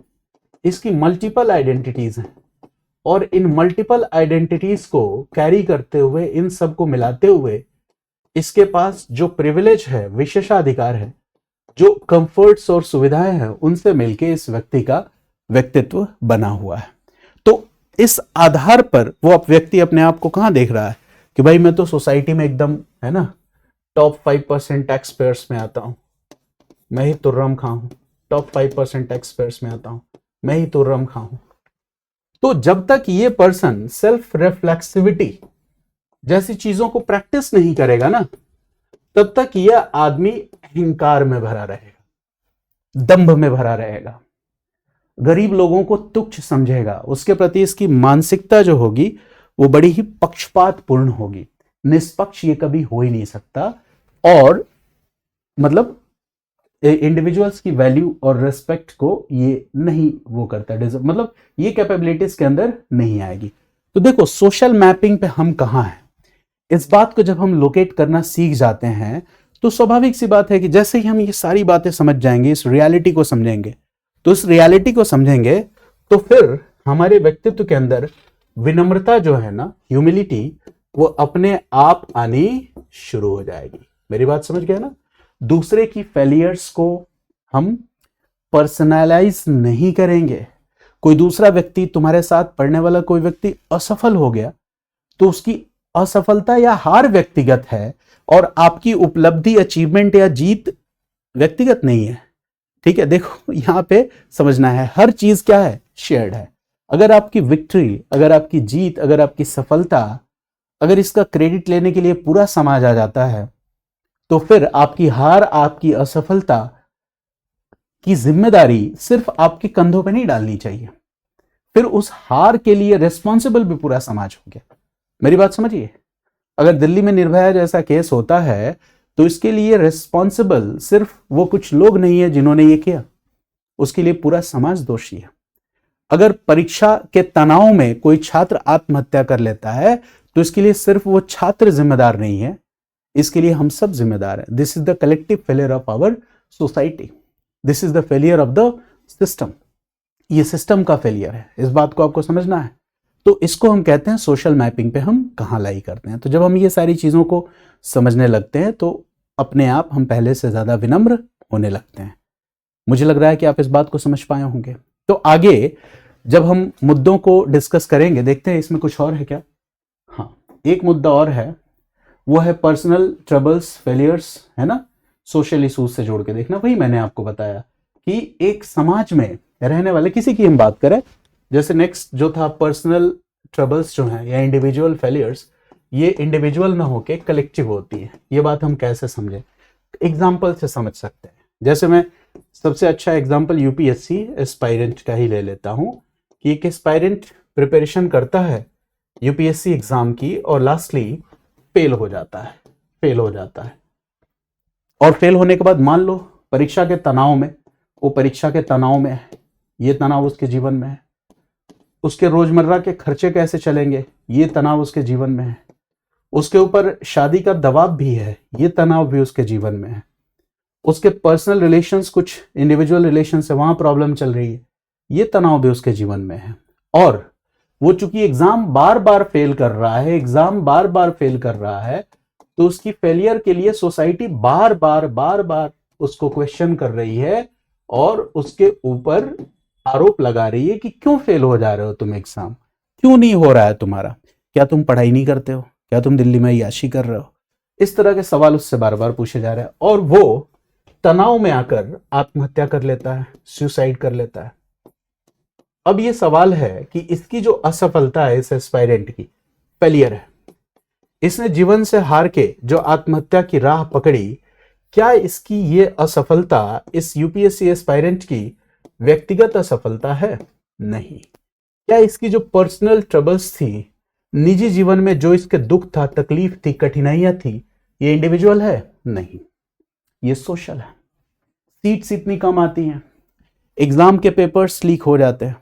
S1: इसकी मल्टीपल आइडेंटिटीज हैं और इन मल्टीपल आइडेंटिटीज को कैरी करते हुए, इन सब को मिलाते हुए इसके पास जो प्रिविलेज है, विशेषाधिकार है, जो कंफर्ट्स और सुविधाएं हैं, उनसे मिलके इस व्यक्ति का व्यक्तित्व बना हुआ है। तो इस आधार पर वो व्यक्ति अपने आप को कहां देख रहा है कि भाई मैं तो सोसाइटी में एकदम, है ना, टॉप 5% टैक्स पेयर्स में आता हूं, मैं ही तुर्रम खां हूं। टॉप 5% टैक्स पेयर्स में आता हूं, मैं ही तुर्रम खां हूं। तो जब तक ये पर्सन सेल्फ रिफ्लेक्सिविटी जैसी चीजों को प्रैक्टिस नहीं करेगा ना, तब तक यह आदमी अहंकार में भरा रहेगा, दंभ में भरा रहेगा, गरीब लोगों को तुच्छ समझेगा, उसके प्रति इसकी मानसिकता जो होगी वो बड़ी ही पक्षपातपूर्ण होगी। निष्पक्ष ये कभी हो ही नहीं सकता, और मतलब इंडिविजुअल्स की वैल्यू और रिस्पेक्ट को ये नहीं वो करता, मतलब ये कैपेबिलिटीज के अंदर नहीं आएगी। तो देखो सोशल मैपिंग पे हम कहाँ हैं, इस बात को जब हम लोकेट करना सीख जाते हैं तो स्वाभाविक सी बात है कि जैसे ही हम ये सारी बातें समझ जाएंगे, इस रियलिटी को समझेंगे, तो इस रियलिटी को समझेंगे तो फिर हमारे व्यक्तित्व के अंदर विनम्रता जो है ना, ह्यूमिलिटी, वो अपने आप आनी शुरू हो जाएगी। मेरी बात समझ गए ना? दूसरे की फेलियर्स को हम पर्सनलाइज नहीं करेंगे। कोई दूसरा व्यक्ति, तुम्हारे साथ पढ़ने वाला कोई व्यक्ति असफल हो गया तो उसकी असफलता या हार व्यक्तिगत है, और आपकी उपलब्धि, अचीवमेंट या जीत व्यक्तिगत नहीं है। ठीक है, देखो यहां पे समझना है, हर चीज क्या है, शेयर्ड है। अगर आपकी विक्ट्री, अगर आपकी जीत, अगर आपकी सफलता, अगर इसका क्रेडिट लेने के लिए पूरा समाज आ जाता है, तो फिर आपकी हार, आपकी असफलता की जिम्मेदारी सिर्फ आपके कंधों पे नहीं डालनी चाहिए, फिर उस हार के लिए रिस्पॉन्सिबल भी पूरा समाज हो गया। मेरी बात समझिए, अगर दिल्ली में निर्भया जैसा केस होता है तो इसके लिए रिस्पॉन्सिबल सिर्फ वो कुछ लोग नहीं है जिन्होंने ये किया, उसके लिए पूरा समाज दोषी है। अगर परीक्षा के तनाव में कोई छात्र आत्महत्या कर लेता है तो इसके लिए सिर्फ वो छात्र जिम्मेदार नहीं है, इसके लिए हम सब जिम्मेदार हैं। This is the collective failure of our society, this is the failure of the system. ये सिस्टम का फेलियर है, इस बात को आपको समझना है। तो इसको हम कहते हैं सोशल मैपिंग पे हम कहाँ लाई करते हैं। तो जब हम ये सारी चीजों को समझने लगते हैं तो अपने आप हम पहले से ज्यादा विनम्र होने लगते हैं। मुझे लग रहा है कि आप इस बात को समझ पाए होंगे। तो आगे जब हम मुद्दों को डिस्कस करेंगे, देखते हैं इसमें कुछ और है क्या। हाँ, एक मुद्दा और है, वो है पर्सनल ट्रबल्स, फेलियर्स, है ना, सोशल इशूज से जोड़ के देखना। वही मैंने आपको बताया कि एक समाज में रहने वाले किसी की हम बात करें, जैसे नेक्स्ट जो था पर्सनल ट्रबल्स जो हैं या इंडिविजुअल फेलियर्स, ये इंडिविजुअल ना होके कलेक्टिव होती है। ये बात हम कैसे समझे, एग्जाम्पल से समझ सकते हैं। जैसे मैं सबसे अच्छा एग्जाम्पल यूपीएससी एस्पायरेंट का ही ले लेता हूं कि एक एस्पायरेंट प्रिपरेशन करता है यूपीएससी एग्जाम की और लास्टली फेल हो जाता है, फेल हो जाता है। और फेल होने के बाद मान लो परीक्षा के तनाव में, वो परीक्षा के तनाव में है, ये तनाव उसके जीवन में है। उसके रोजमर्रा के खर्चे कैसे चलेंगे, ये तनाव उसके जीवन में है। उसके ऊपर शादी का दबाव भी है, ये तनाव भी उसके जीवन में है। उसके पर्सनल रिलेशंस, कुछ इंडिविजुअल रिलेशन से वहां प्रॉब्लम चल रही है, ये तनाव भी उसके जीवन में है। और वो चूंकि एग्जाम बार बार फेल कर रहा है, एग्जाम बार बार फेल कर रहा है, तो उसकी फेलियर के लिए सोसाइटी बार बार उसको क्वेश्चन कर रही है और उसके ऊपर आरोप लगा रही है कि क्यों फेल हो जा रहे हो तुम, एग्जाम क्यों नहीं हो रहा है तुम्हारा, क्या तुम पढ़ाई नहीं करते हो, क्या तुम दिल्ली में याशी कर रहे हो। इस तरह के सवाल उससे बार बार पूछे जा रहे हैं और वो तनाव में आकर आत्महत्या कर लेता है, सुसाइड कर लेता है। अब ये सवाल है कि इसकी जो असफलता है, इस एस्पायरेंट की फेलियर है, इसने जीवन से हार के जो आत्महत्या की राह पकड़ी, क्या इसकी ये असफलता इस यूपीएससी एस्पायरेंट की व्यक्तिगत असफलता है? नहीं। क्या इसकी जो पर्सनल ट्रबल्स थी, निजी जीवन में जो इसके दुख था, तकलीफ थी, कठिनाइयां थी, ये इंडिविजुअल है? नहीं, ये सोशल है। सीट्स इतनी कम आती हैं, एग्जाम के पेपर्स लीक हो जाते हैं,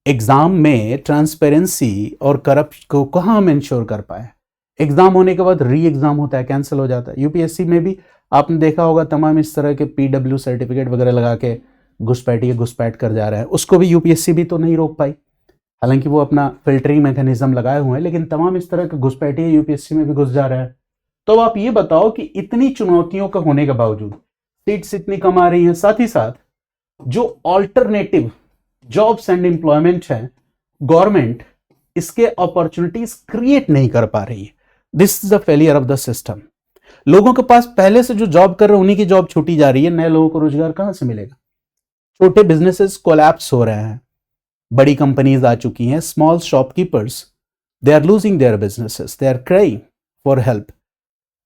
S1: एग्जाम में ट्रांसपेरेंसी और करप्शन को कहां हम इंश्योर कर पाए। एग्जाम होने के बाद री एग्जाम होता है, कैंसिल हो जाता है। यूपीएससी में भी आपने देखा होगा तमाम इस तरह के पीडब्ल्यू सर्टिफिकेट वगैरह लगा के घुसपैठ कर जा रहे हैं। उसको भी यूपीएससी भी तो नहीं रोक पाई, हालांकि वो अपना फिल्टरिंग मैकेनिज्म लगाए हुए हैं, लेकिन तमाम इस तरह के घुसपैठिए यूपीएससी में भी घुस जा रहे हैं। तो आप ये बताओ कि इतनी चुनौतियों का होने के बावजूद सीट्स इतनी कम आ रही हैं, साथ ही साथ जो ऑल्टरनेटिव जॉब्स एंड एम्प्लॉयमेंट है, गवर्नमेंट इसके अपॉर्चुनिटीज क्रिएट नहीं कर पा रही है। This is the failure of the system. लोगों के पास पहले से जो जॉब कर रहे हैं उन्हीं की जॉब छूटी जा रही है, नए लोगों को रोजगार कहां से मिलेगा? छोटे बिजनेसेस कोलैप्स हो रहे हैं, बड़ी कंपनीज आ चुकी हैं, small shopkeepers they are losing their businesses, they are crying for help.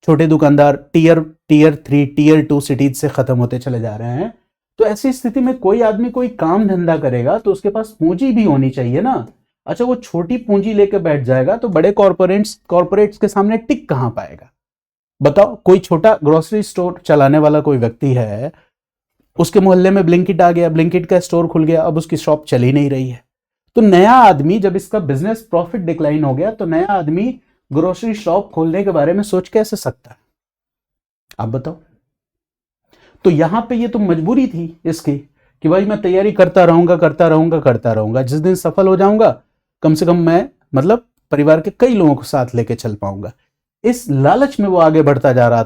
S1: छोटे दुकानदार टीयर 3 टीयर 2 सिटीज से खत्म होते चले जा रहे हैं। तो ऐसी स्थिति में कोई आदमी कोई काम धंधा करेगा तो उसके पास पूंजी भी होनी चाहिए ना। अच्छा, वो छोटी पूंजी लेकर बैठ जाएगा तो बड़े कॉर्पोरेट्स के सामने टिक कहां पाएगा? बताओ, कोई छोटा ग्रोसरी स्टोर चलाने वाला कोई व्यक्ति है, उसके मोहल्ले में ब्लिंकिट आ गया, ब्लिंकिट का स्टोर खुल गया, अब उसकी शॉप चल ही नहीं रही है। तो नया आदमी, जब इसका बिजनेस प्रॉफिट डिक्लाइन हो गया, तो नया आदमी ग्रोसरी शॉप खोलने के बारे में सोच कैसे सकता है? आप बताओ। तो यहां पे ये तो मजबूरी थी इसकी कि भाई मैं तैयारी करता रहूंगा, जिस दिन सफल हो जाऊंगा कम से कम मैं मतलब परिवार के कई लोगों को साथ लेके चल पाऊंगा। इस लालच में वो आगे बढ़ता जा रहा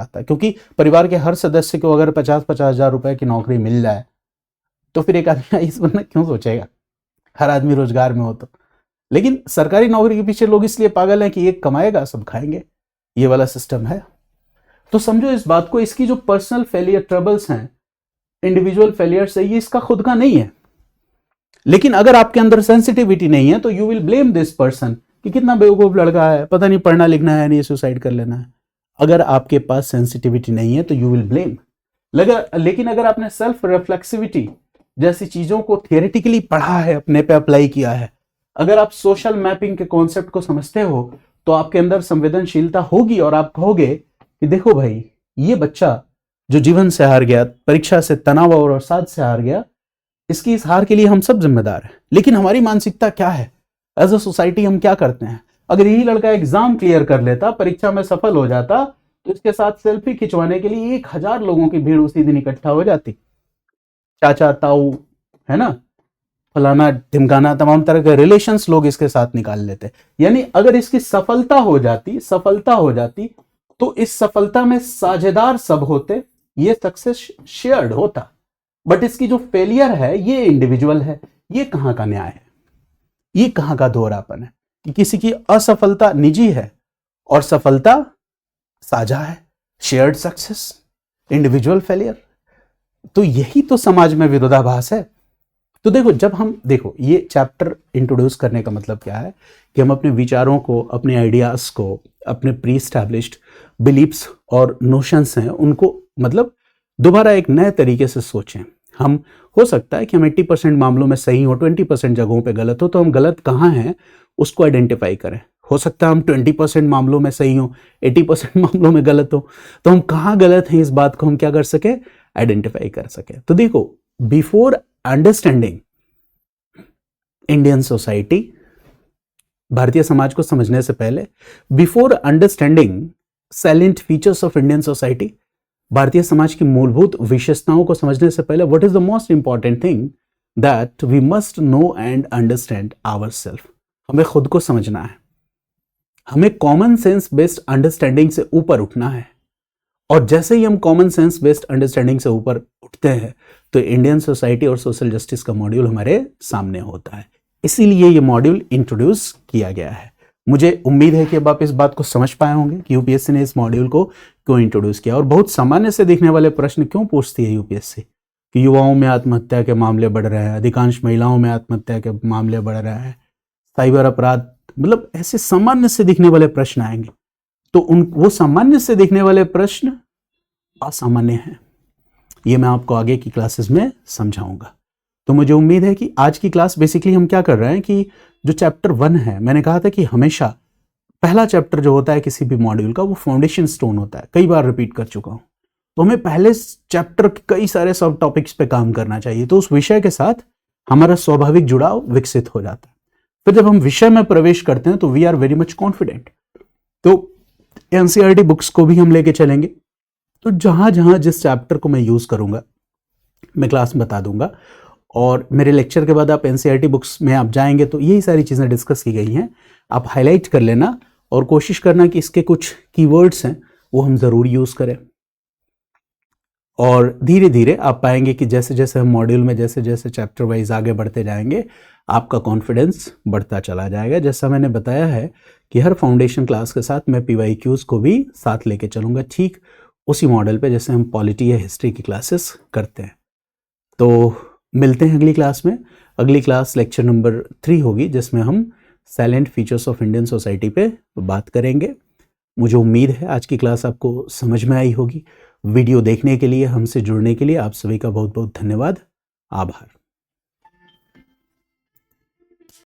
S1: था, क्योंकि परिवार के हर सदस्य को अगर 50-50 हजार रुपए की नौकरी मिल जाए तो फिर एक आदमी इस बंदा क्यों सोचेगा, हर आदमी रोजगार में हो तो। लेकिन सरकारी नौकरी के पीछे लोग इसलिए पागल हैं कि एक कमाएगा सब खाएंगे, ये वाला सिस्टम है। तो समझो इस बात को, इसकी जो पर्सनल फेलियर ट्रबल्स हैं, इंडिविजुअल फेलियर्स है, ये इसका खुद का नहीं है। लेकिन अगर आपके अंदर सेंसिटिविटी नहीं है तो you will blame this person कि कितना बेवकूफ लड़का है, पता नहीं पढ़ना लिखना है नहीं, सुसाइड कर लेना है। अगर आपके पास सेंसिटिविटी नहीं है तो यू विल ब्लेम। लेकिन अगर आपने सेल्फ रिफ्लेक्सिविटी जैसी चीजों को थियोरेटिकली पढ़ा है, अपने पे अप्लाई किया है, अगर आप सोशल मैपिंग के कॉन्सेप्ट को समझते हो तो आपके अंदर संवेदनशीलता होगी और आप कहोगे कि देखो भाई, ये बच्चा जो जीवन से हार गया, परीक्षा से तनाव और अवसाद से हार गया, इसकी इस हार के लिए हम सब जिम्मेदार हैं। लेकिन हमारी मानसिकता क्या है? एज अ सोसाइटी हम क्या करते हैं? अगर यही लड़का एग्जाम क्लियर कर लेता, परीक्षा में सफल हो जाता, तो इसके साथ सेल्फी खिंचवाने के लिए 1000 लोगों की भीड़ उसी दिन इकट्ठा हो जाती। चाचा ताऊ, है ना, फलाना ढिमकाना, तमाम तरह के रिलेशंस लोग इसके साथ निकाल लेते। यानी अगर इसकी सफलता हो जाती तो इस सफलता में साझेदार सब होते, ये सक्सेस शेयर्ड होता। बट इसकी जो फेलियर है ये इंडिविजुअल है। ये कहां का न्याय है? ये कहां का दोहरापन है कि किसी की असफलता निजी है और सफलता साझा है, शेयर्ड सक्सेस, इंडिविजुअल फेलियर। तो यही तो समाज में विरोधाभास है। तो देखो ये चैप्टर इंट्रोड्यूस करने का मतलब क्या है कि हम अपने विचारों को, अपने आइडियाज को, अपने प्री एस्टैब्लिश्ड बिलीफ्स और नोशंस हैं उनको मतलब दोबारा एक नए तरीके से सोचें। हम हो सकता है कि हम 80% मामलों में सही हो, 20% जगहों पे गलत हो, तो हम गलत कहाँ हैं उसको आइडेंटिफाई करें। हो सकता है हम 20% मामलों में सही हो, 80% मामलों में गलत हो, तो हम कहाँ गलत हैं इस बात को हम क्या कर सके, आइडेंटिफाई कर सके। तो देखो, बिफोर अंडरस्टैंडिंग इंडियन सोसाइटी, भारतीय समाज को समझने से पहले, before understanding salient features of Indian society, भारतीय समाज की मूलभूत विशेषताओं को समझने से पहले, what is the most important thing that we must know and understand ourselves. हमें खुद को समझना है, हमें कॉमन सेंस बेस्ड अंडरस्टैंडिंग से ऊपर उठना है। और जैसे ही हम कॉमन सेंस बेस्ड अंडरस्टैंडिंग से ऊपर उठते हैं तो इंडियन सोसाइटी और सोशल जस्टिस का मॉड्यूल हमारे सामने होता है। इसीलिए ये मॉड्यूल इंट्रोड्यूस किया गया है। मुझे उम्मीद है कि अब आप इस बात को समझ पाए होंगे कि यूपीएससी ने इस मॉड्यूल को क्यों इंट्रोड्यूस किया और बहुत सामान्य से दिखने वाले प्रश्न क्यों पूछती है यूपीएससी कि युवाओं में आत्महत्या के मामले बढ़ रहे हैं, अधिकांश महिलाओं में आत्महत्या के मामले बढ़ रहे हैं, साइबर अपराध, मतलब ऐसे सामान्य से दिखने वाले प्रश्न आएंगे। तो वो सामान्य से दिखने वाले प्रश्न असामान्य हैं, ये मैं आपको आगे की क्लासेस में समझाऊंगा। तो मुझे उम्मीद है कि आज की क्लास बेसिकली हम क्या कर रहे हैं कि जो चैप्टर 1 है, मैंने कहा था कि हमेशा पहला चैप्टर जो होता है किसी भी मॉड्यूल का वो फाउंडेशन स्टोन होता है, कई बार रिपीट कर चुका हूं। तो हमें पहले चैप्टर के कई सारे सब टॉपिक्स पे काम करना चाहिए, तो उस विषय के साथ हमारा स्वाभाविक जुड़ाव विकसित हो जाता है। फिर जब हम विषय में प्रवेश करते हैं तो we are very much confident. तो एनसीईआरटी बुक्स को भी हम लेके चलेंगे, तो जहां जहां जिस चैप्टर को मैं यूज करूंगा मैं क्लास में बता दूंगा। और मेरे लेक्चर के बाद आप एनसीईआरटी बुक्स में आप जाएंगे तो यही सारी चीजें डिस्कस की गई हैं, आप हाईलाइट कर लेना और कोशिश करना कि इसके कुछ कीवर्ड्स हैं वो हम जरूर यूज करें। और धीरे धीरे आप पाएंगे कि जैसे जैसे हम मॉड्यूल में जैसे जैसे चैप्टर वाइज आगे बढ़ते जाएंगे आपका कॉन्फिडेंस बढ़ता चला जाएगा। जैसा मैंने बताया है कि हर फाउंडेशन क्लास के साथ मैं PYQs को भी साथ लेके चलूँगा, ठीक उसी मॉडल पे जैसे हम पॉलिटी या हिस्ट्री की क्लासेस करते हैं। तो मिलते हैं अगली क्लास में। अगली क्लास लेक्चर नंबर 3 होगी जिसमें हम salient features of Indian society पे बात करेंगे। मुझे उम्मीद है आज की क्लास आपको समझ में आई होगी। वीडियो देखने के लिए, हमसे जुड़ने के लिए आप सभी का बहुत बहुत धन्यवाद, आभार।